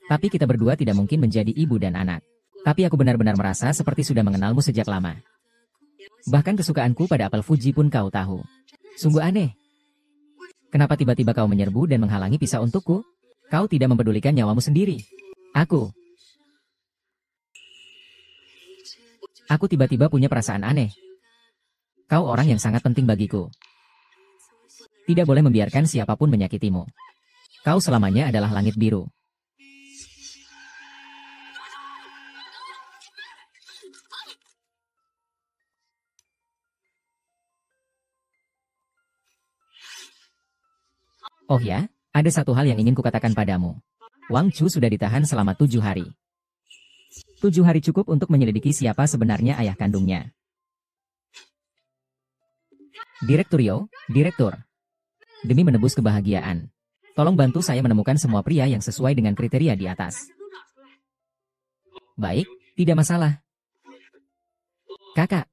Tapi kita berdua tidak mungkin menjadi ibu dan anak. Tapi aku benar-benar merasa seperti sudah mengenalmu sejak lama. Bahkan kesukaanku pada apel Fuji pun kau tahu. Sungguh aneh. Kenapa tiba-tiba kau menyerbu dan menghalangi pisau untukku? Kau tidak mempedulikan nyawamu sendiri. Aku tiba-tiba punya perasaan aneh. Kau orang yang sangat penting bagiku. Tidak boleh membiarkan siapapun menyakitimu. Kau selamanya adalah langit biru. Oh ya, ada satu hal yang ingin kukatakan padamu. Wang Chu sudah ditahan selama 7 hari. 7 hari cukup untuk menyelidiki siapa sebenarnya ayah kandungnya. Direktur. Demi menebus kebahagiaan. Tolong bantu saya menemukan semua pria yang sesuai dengan kriteria di atas. Baik, tidak masalah. Kakak,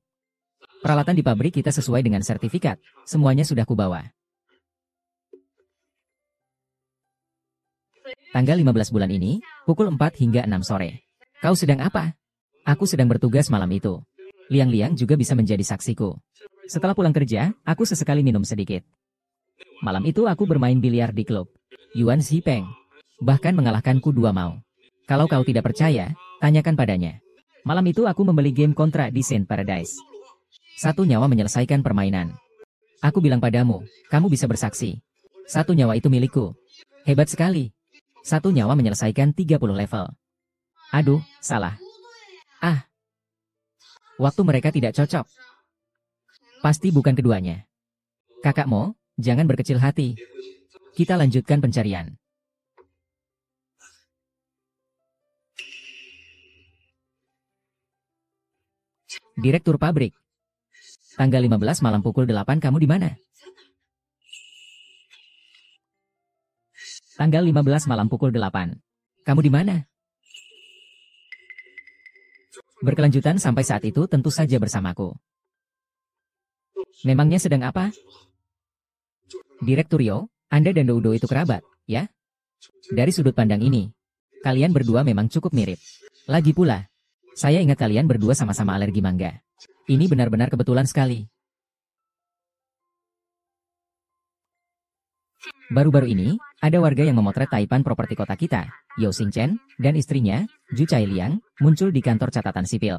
peralatan di pabrik kita sesuai dengan sertifikat. Semuanya sudah kubawa. Tanggal 15 bulan ini, pukul 4 hingga 6 sore. Kau sedang apa? Aku sedang bertugas malam itu. Liang-Liang juga bisa menjadi saksiku. Setelah pulang kerja, aku sesekali minum sedikit. Malam itu aku bermain biliar di klub Yuan Zipeng. Bahkan mengalahkanku 2 mau. Kalau kau tidak percaya, tanyakan padanya. Malam itu aku membeli game kontra di Saint Paradise. 1 nyawa menyelesaikan permainan. Aku bilang padamu, kamu bisa bersaksi. 1 nyawa itu milikku. Hebat sekali. Satu nyawa menyelesaikan 30 level. Aduh, salah. Ah, waktu mereka tidak cocok. Pasti bukan keduanya. Kakak Mo, jangan berkecil hati. Kita lanjutkan pencarian. Direktur pabrik. Tanggal 15 malam pukul 8 kamu di mana? Tanggal 15 malam pukul 8. Kamu di mana? Berkelanjutan sampai saat itu tentu saja bersamaku. Memangnya sedang apa? Direktur Yo, Anda dan Doudo itu kerabat, ya? Dari sudut pandang ini, kalian berdua memang cukup mirip. Lagi pula, saya ingat kalian berdua sama-sama alergi mangga. Ini benar-benar kebetulan sekali. Baru-baru ini, ada warga yang memotret Taipan properti kota kita, Yao Xingchen, dan istrinya, Ju Chailiang, muncul di kantor catatan sipil.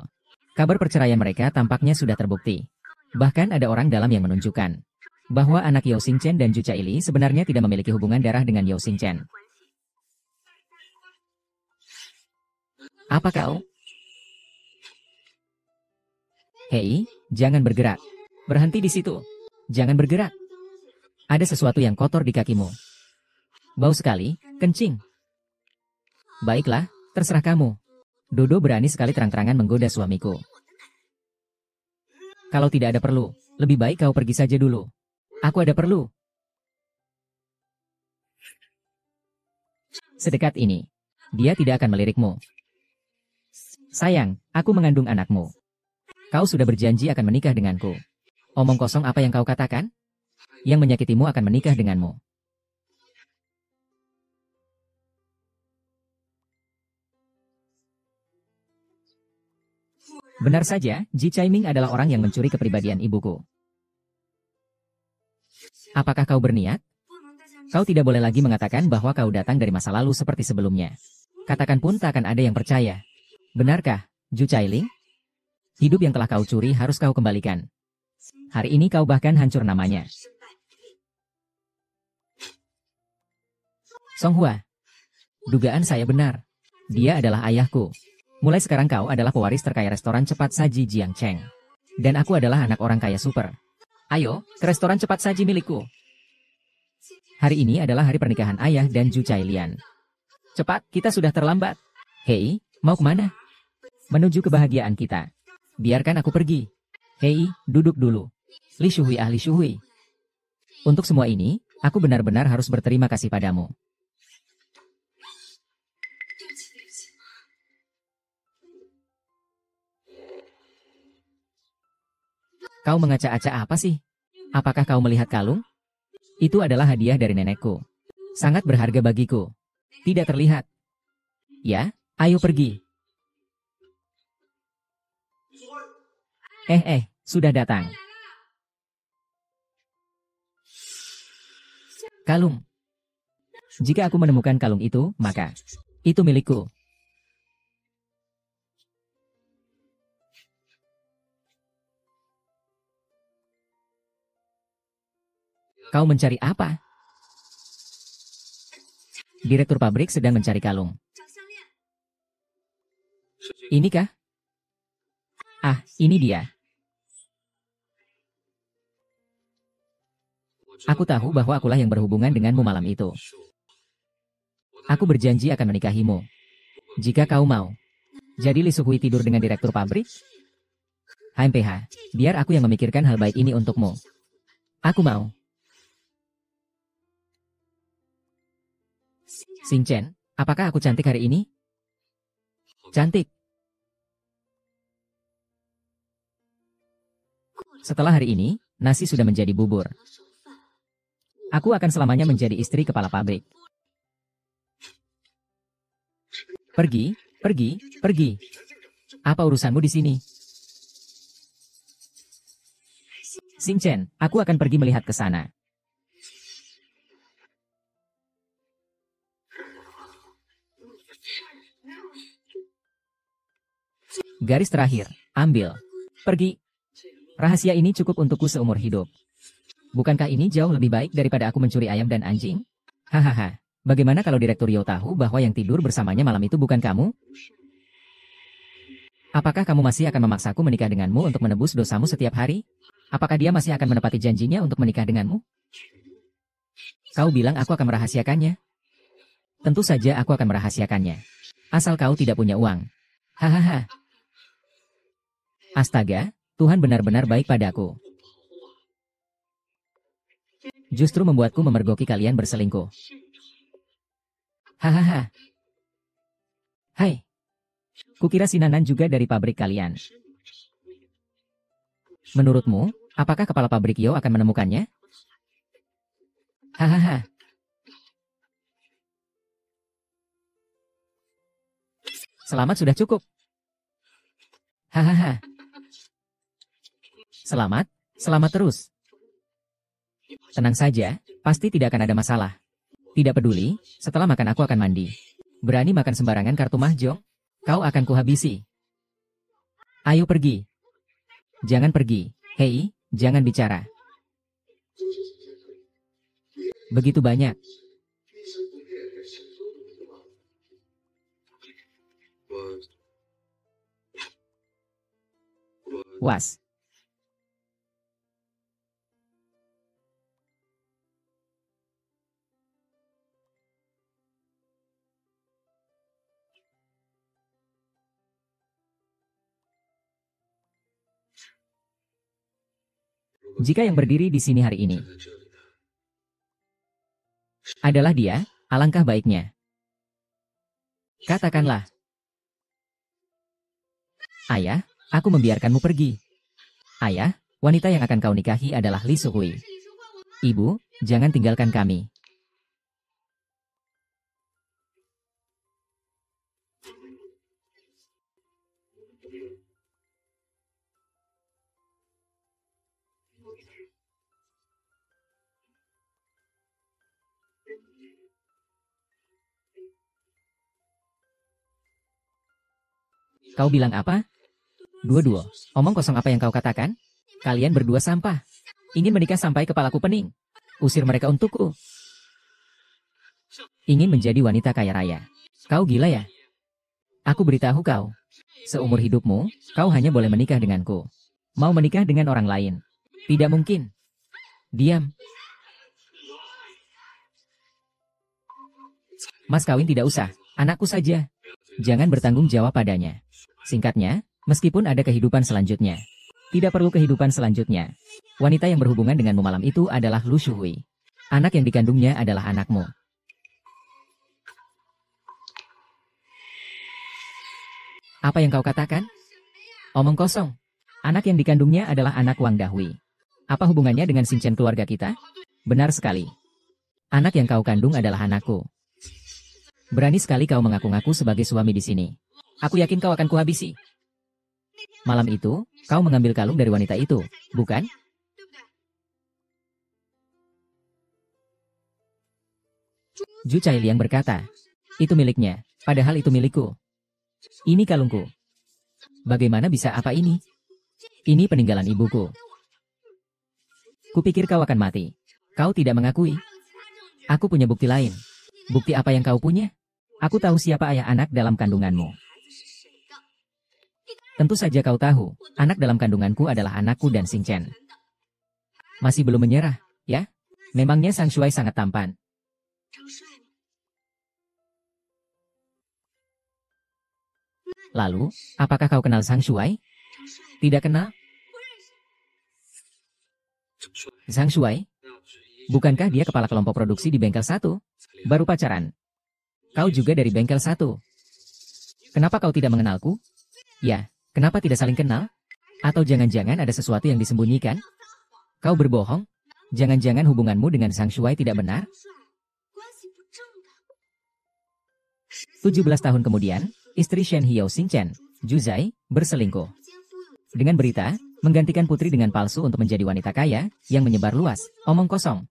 Kabar perceraian mereka tampaknya sudah terbukti. Bahkan ada orang dalam yang menunjukkan bahwa anak Yao Xingchen dan Ju Chaili sebenarnya tidak memiliki hubungan darah dengan Yao Xingchen. Apa kau? Hei, jangan bergerak. Berhenti di situ. Jangan bergerak. Ada sesuatu yang kotor di kakimu. Bau sekali, kencing. Baiklah, terserah kamu. Dodo berani sekali terang-terangan menggoda suamiku. Kalau tidak ada perlu, lebih baik kau pergi saja dulu. Aku ada perlu. Sedekat ini, dia tidak akan melirikmu. Sayang, aku mengandung anakmu. Kau sudah berjanji akan menikah denganku. Omong kosong apa yang kau katakan? Yang menyakitimu akan menikah denganmu. Benar saja, Ji Chaiming adalah orang yang mencuri kepribadian ibuku. Apakah kau berniat? Kau tidak boleh lagi mengatakan bahwa kau datang dari masa lalu seperti sebelumnya. Katakan pun tak akan ada yang percaya. Benarkah, Ju Chailing? Hidup yang telah kau curi harus kau kembalikan. Hari ini kau bahkan hancur namanya. Song Hua. Dugaan saya benar. Dia adalah ayahku. Mulai sekarang kau adalah pewaris terkaya restoran cepat saji Jiang Cheng. Dan aku adalah anak orang kaya super. Ayo, ke restoran cepat saji milikku. Hari ini adalah hari pernikahan ayah dan Ju Chailian. Cepat, kita sudah terlambat. Hei, mau kemana? Menuju kebahagiaan kita. Biarkan aku pergi. Hei, duduk dulu. Li Shuhui ahli Shuhui. Untuk semua ini, aku benar-benar harus berterima kasih padamu. Kau mengaca-aca apa sih? Apakah kau melihat kalung? Itu adalah hadiah dari nenekku. Sangat berharga bagiku. Tidak terlihat. Ya, ayo pergi. Sudah datang. Kalung. Jika aku menemukan kalung itu, maka itu milikku. Kau mencari apa? Direktur pabrik sedang mencari kalung. Inikah? Ah, ini dia. Aku tahu bahwa akulah yang berhubungan denganmu malam itu. Aku berjanji akan menikahimu. Jika kau mau. Jadi Li Shuhui tidur dengan direktur pabrik? HMPH, biar aku yang memikirkan hal baik ini untukmu. Aku mau. Xingchen, apakah aku cantik hari ini? Cantik. Setelah hari ini, nasi sudah menjadi bubur. Aku akan selamanya menjadi istri kepala pabrik. Pergi, pergi, pergi. Apa urusanmu di sini? Xingchen, aku akan pergi melihat ke sana. Garis terakhir, ambil. Pergi. Rahasia ini cukup untukku seumur hidup. Bukankah ini jauh lebih baik daripada aku mencuri ayam dan anjing? Hahaha. Bagaimana kalau Direktur Yo tahu bahwa yang tidur bersamanya malam itu bukan kamu? Apakah kamu masih akan memaksaku menikah denganmu untuk menebus dosamu setiap hari? Apakah dia masih akan menepati janjinya untuk menikah denganmu? Kau bilang aku akan merahasiakannya. Tentu saja aku akan merahasiakannya. Asal kau tidak punya uang. Hahaha. Astaga, Tuhan benar-benar baik padaku. Justru membuatku memergoki kalian berselingkuh. Hahaha. Hai. Kukira si Nanan juga dari pabrik kalian. Menurutmu, apakah kepala pabrik Yo akan menemukannya? Hahaha. Selamat sudah cukup. Hahaha. Selamat terus. Tenang saja, pasti tidak akan ada masalah. Tidak peduli, setelah makan aku akan mandi. Berani makan sembarangan kartu mahjong? Kau akan kuhabisi. Ayo pergi. Jangan pergi. Hei, jangan bicara. Begitu banyak. Was. Jika yang berdiri di sini hari ini adalah dia, alangkah baiknya. Katakanlah, Ayah, aku membiarkanmu pergi. Ayah, wanita yang akan kau nikahi adalah Li Suhui. Ibu, jangan tinggalkan kami. Kau bilang apa? Dua-dua, omong kosong apa yang kau katakan? Kalian berdua sampah. Ingin menikah sampai kepalaku pening. Usir mereka untukku. Ingin menjadi wanita kaya raya. Kau gila ya? Aku beritahu kau. Seumur hidupmu, kau hanya boleh menikah denganku. Mau menikah dengan orang lain? Tidak mungkin. Diam. Mas kawin tidak usah, anakku saja. Jangan bertanggung jawab padanya. Singkatnya, meskipun ada kehidupan selanjutnya, tidak perlu kehidupan selanjutnya. Wanita yang berhubungan denganmu malam itu adalah Lu Shuhui. Anak yang dikandungnya adalah anakmu. Apa yang kau katakan? Omong kosong. Anak yang dikandungnya adalah anak Wang Dahui. Apa hubungannya dengan Xinchen keluarga kita? Benar sekali. Anak yang kau kandung adalah anakku. Berani sekali kau mengaku-ngaku sebagai suami di sini. Aku yakin kau akan kuhabisi. Malam itu, kau mengambil kalung dari wanita itu, bukan? Ju Chailiang berkata, itu miliknya, padahal itu milikku. Ini kalungku. Bagaimana bisa apa ini? Ini peninggalan ibuku. Kupikir kau akan mati. Kau tidak mengakui. Aku punya bukti lain. Bukti apa yang kau punya? Aku tahu siapa ayah anak dalam kandunganmu. Tentu saja kau tahu, anak dalam kandunganku adalah anakku dan Xinchen. Masih belum menyerah, ya? Memangnya Sang Shuai sangat tampan. Lalu, apakah kau kenal Sang Shuai? Tidak kenal? Sang Shuai? Bukankah dia kepala kelompok produksi di bengkel 1? Baru pacaran. Kau juga dari bengkel 1. Kenapa kau tidak mengenalku? Ya, kenapa tidak saling kenal? Atau jangan-jangan ada sesuatu yang disembunyikan? Kau berbohong? Jangan-jangan hubunganmu dengan Sang Shuai tidak benar? 17 tahun kemudian, istri Shen Hiao Xinchen, Ju Zai, berselingkuh. Dengan berita, menggantikan putri dengan palsu untuk menjadi wanita kaya, yang menyebar luas, omong kosong.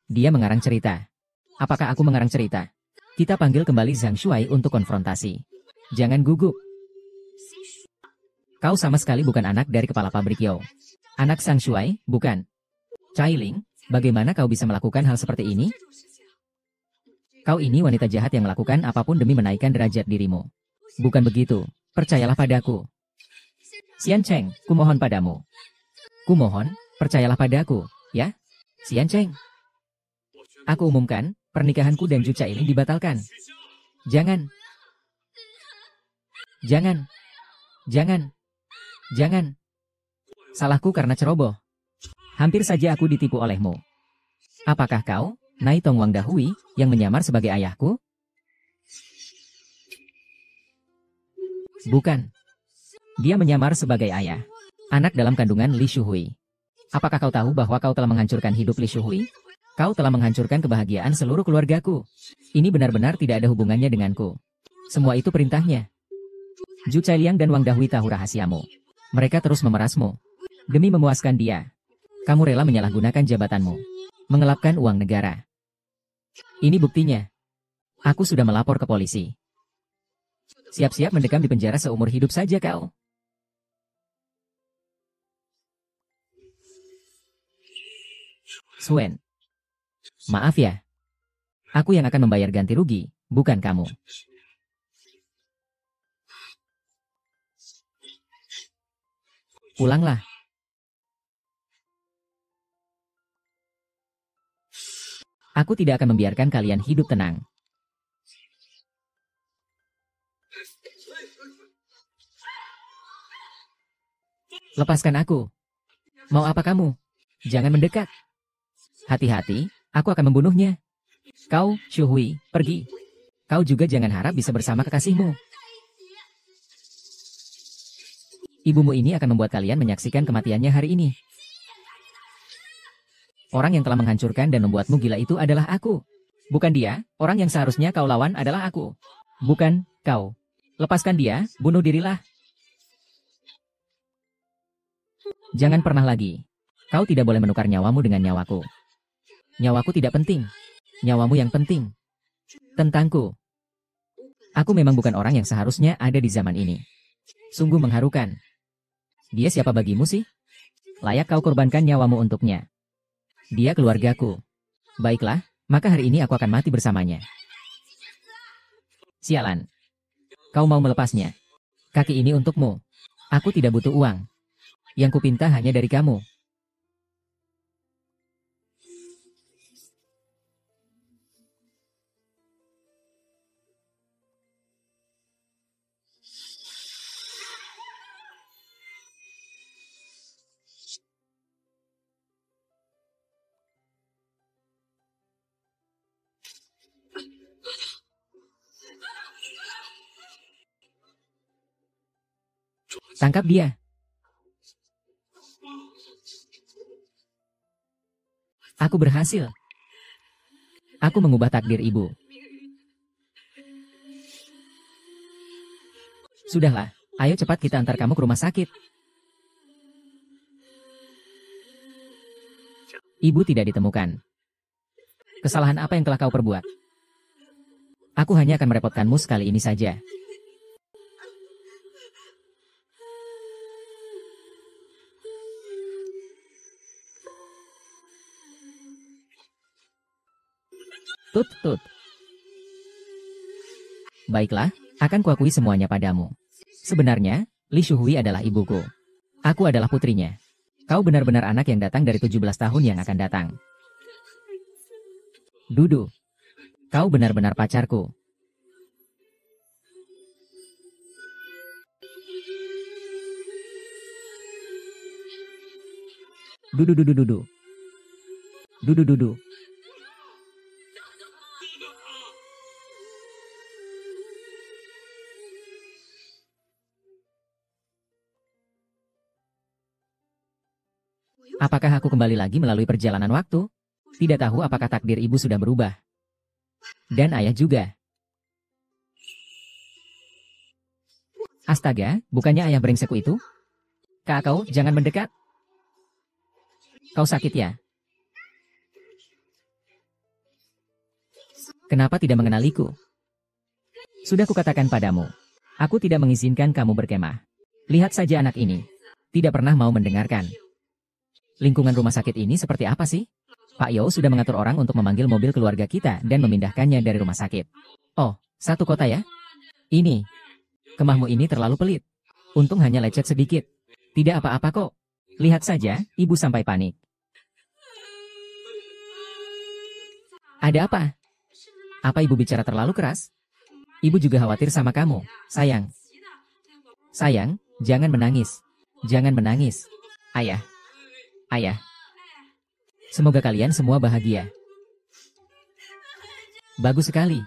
Dia mengarang cerita. Apakah aku mengarang cerita? Kita panggil kembali Zhang Shuai untuk konfrontasi. Jangan gugup. Kau sama sekali bukan anak dari kepala pabrik Yo. Anak Sang Shuai, bukan. Chai Ling, bagaimana kau bisa melakukan hal seperti ini? Kau ini wanita jahat yang melakukan apapun demi menaikkan derajat dirimu. Bukan begitu, percayalah padaku. Xian Cheng, kumohon padamu. Kumohon, percayalah padaku, ya? Xian Cheng. Aku umumkan, pernikahanku dan Ju Cailin dibatalkan. Jangan. Jangan. Jangan. Jangan. Salahku karena ceroboh. Hampir saja aku ditipu olehmu. Apakah kau, Nai Tong Wang Dahui, yang menyamar sebagai ayahku? Bukan. Dia menyamar sebagai ayah. Anak dalam kandungan Li Shuhui. Apakah kau tahu bahwa kau telah menghancurkan hidup Li Shuhui? Kau telah menghancurkan kebahagiaan seluruh keluargaku. Ini benar-benar tidak ada hubungannya denganku. Semua itu perintahnya. Ju Cailiang dan Wang Dahui tahu rahasiamu. Mereka terus memerasmu. Demi memuaskan dia, kamu rela menyalahgunakan jabatanmu. Mengelapkan uang negara. Ini buktinya. Aku sudah melapor ke polisi. Siap-siap mendekam di penjara seumur hidup saja kau. Suen. Maaf ya. Aku yang akan membayar ganti rugi, bukan kamu. Pulanglah. Aku tidak akan membiarkan kalian hidup tenang. Lepaskan aku. Mau apa kamu? Jangan mendekat. Hati-hati, aku akan membunuhnya. Kau, Shuhui, pergi. Kau juga jangan harap bisa bersama kekasihmu. Ibumu ini akan membuat kalian menyaksikan kematiannya hari ini. Orang yang telah menghancurkan dan membuatmu gila itu adalah aku. Bukan dia, orang yang seharusnya kau lawan adalah aku. Bukan, kau. Lepaskan dia, bunuh dirilah. Jangan pernah lagi. Kau tidak boleh menukar nyawamu dengan nyawaku. Nyawaku tidak penting. Nyawamu yang penting. Tentangku. Aku memang bukan orang yang seharusnya ada di zaman ini. Sungguh mengharukan. Dia siapa bagimu sih? Layak kau korbankan nyawamu untuknya. Dia keluargaku. Baiklah, maka hari ini aku akan mati bersamanya. Sialan. Kau mau melepasnya? Kaki ini untukmu. Aku tidak butuh uang. Yang kupinta hanya dari kamu. Tangkap dia. Aku berhasil. Aku mengubah takdir ibu. Sudahlah, ayo cepat kita antar kamu ke rumah sakit. Ibu tidak ditemukan. Kesalahan apa yang telah kau perbuat? Aku hanya akan merepotkanmu sekali ini saja. Tut. Baiklah, akan kuakui semuanya padamu. Sebenarnya, Li Shuhui adalah ibuku. Aku adalah putrinya. Kau benar-benar anak yang datang dari 17 tahun yang akan datang. Dudu. Kau benar-benar pacarku. Dudu. Dudu. Apakah aku kembali lagi melalui perjalanan waktu? Tidak tahu apakah takdir ibu sudah berubah. Dan ayah juga. Astaga, bukannya ayah brengsekku itu? Kak, kau jangan mendekat. Kau sakit ya? Kenapa tidak mengenaliku? Sudah kukatakan padamu. Aku tidak mengizinkan kamu berkemah. Lihat saja anak ini. Tidak pernah mau mendengarkan. Lingkungan rumah sakit ini seperti apa sih? Pak Yo sudah mengatur orang untuk memanggil mobil keluarga kita dan memindahkannya dari rumah sakit. Oh, satu kota ya? Ini. Kemahmu ini terlalu pelit. Untung hanya lecet sedikit. Tidak apa-apa kok. Lihat saja, ibu sampai panik. Ada apa? Apa ibu bicara terlalu keras? Ibu juga khawatir sama kamu, sayang. Sayang, jangan menangis. Jangan menangis. Ayah. Ayah. Semoga kalian semua bahagia. Bagus sekali.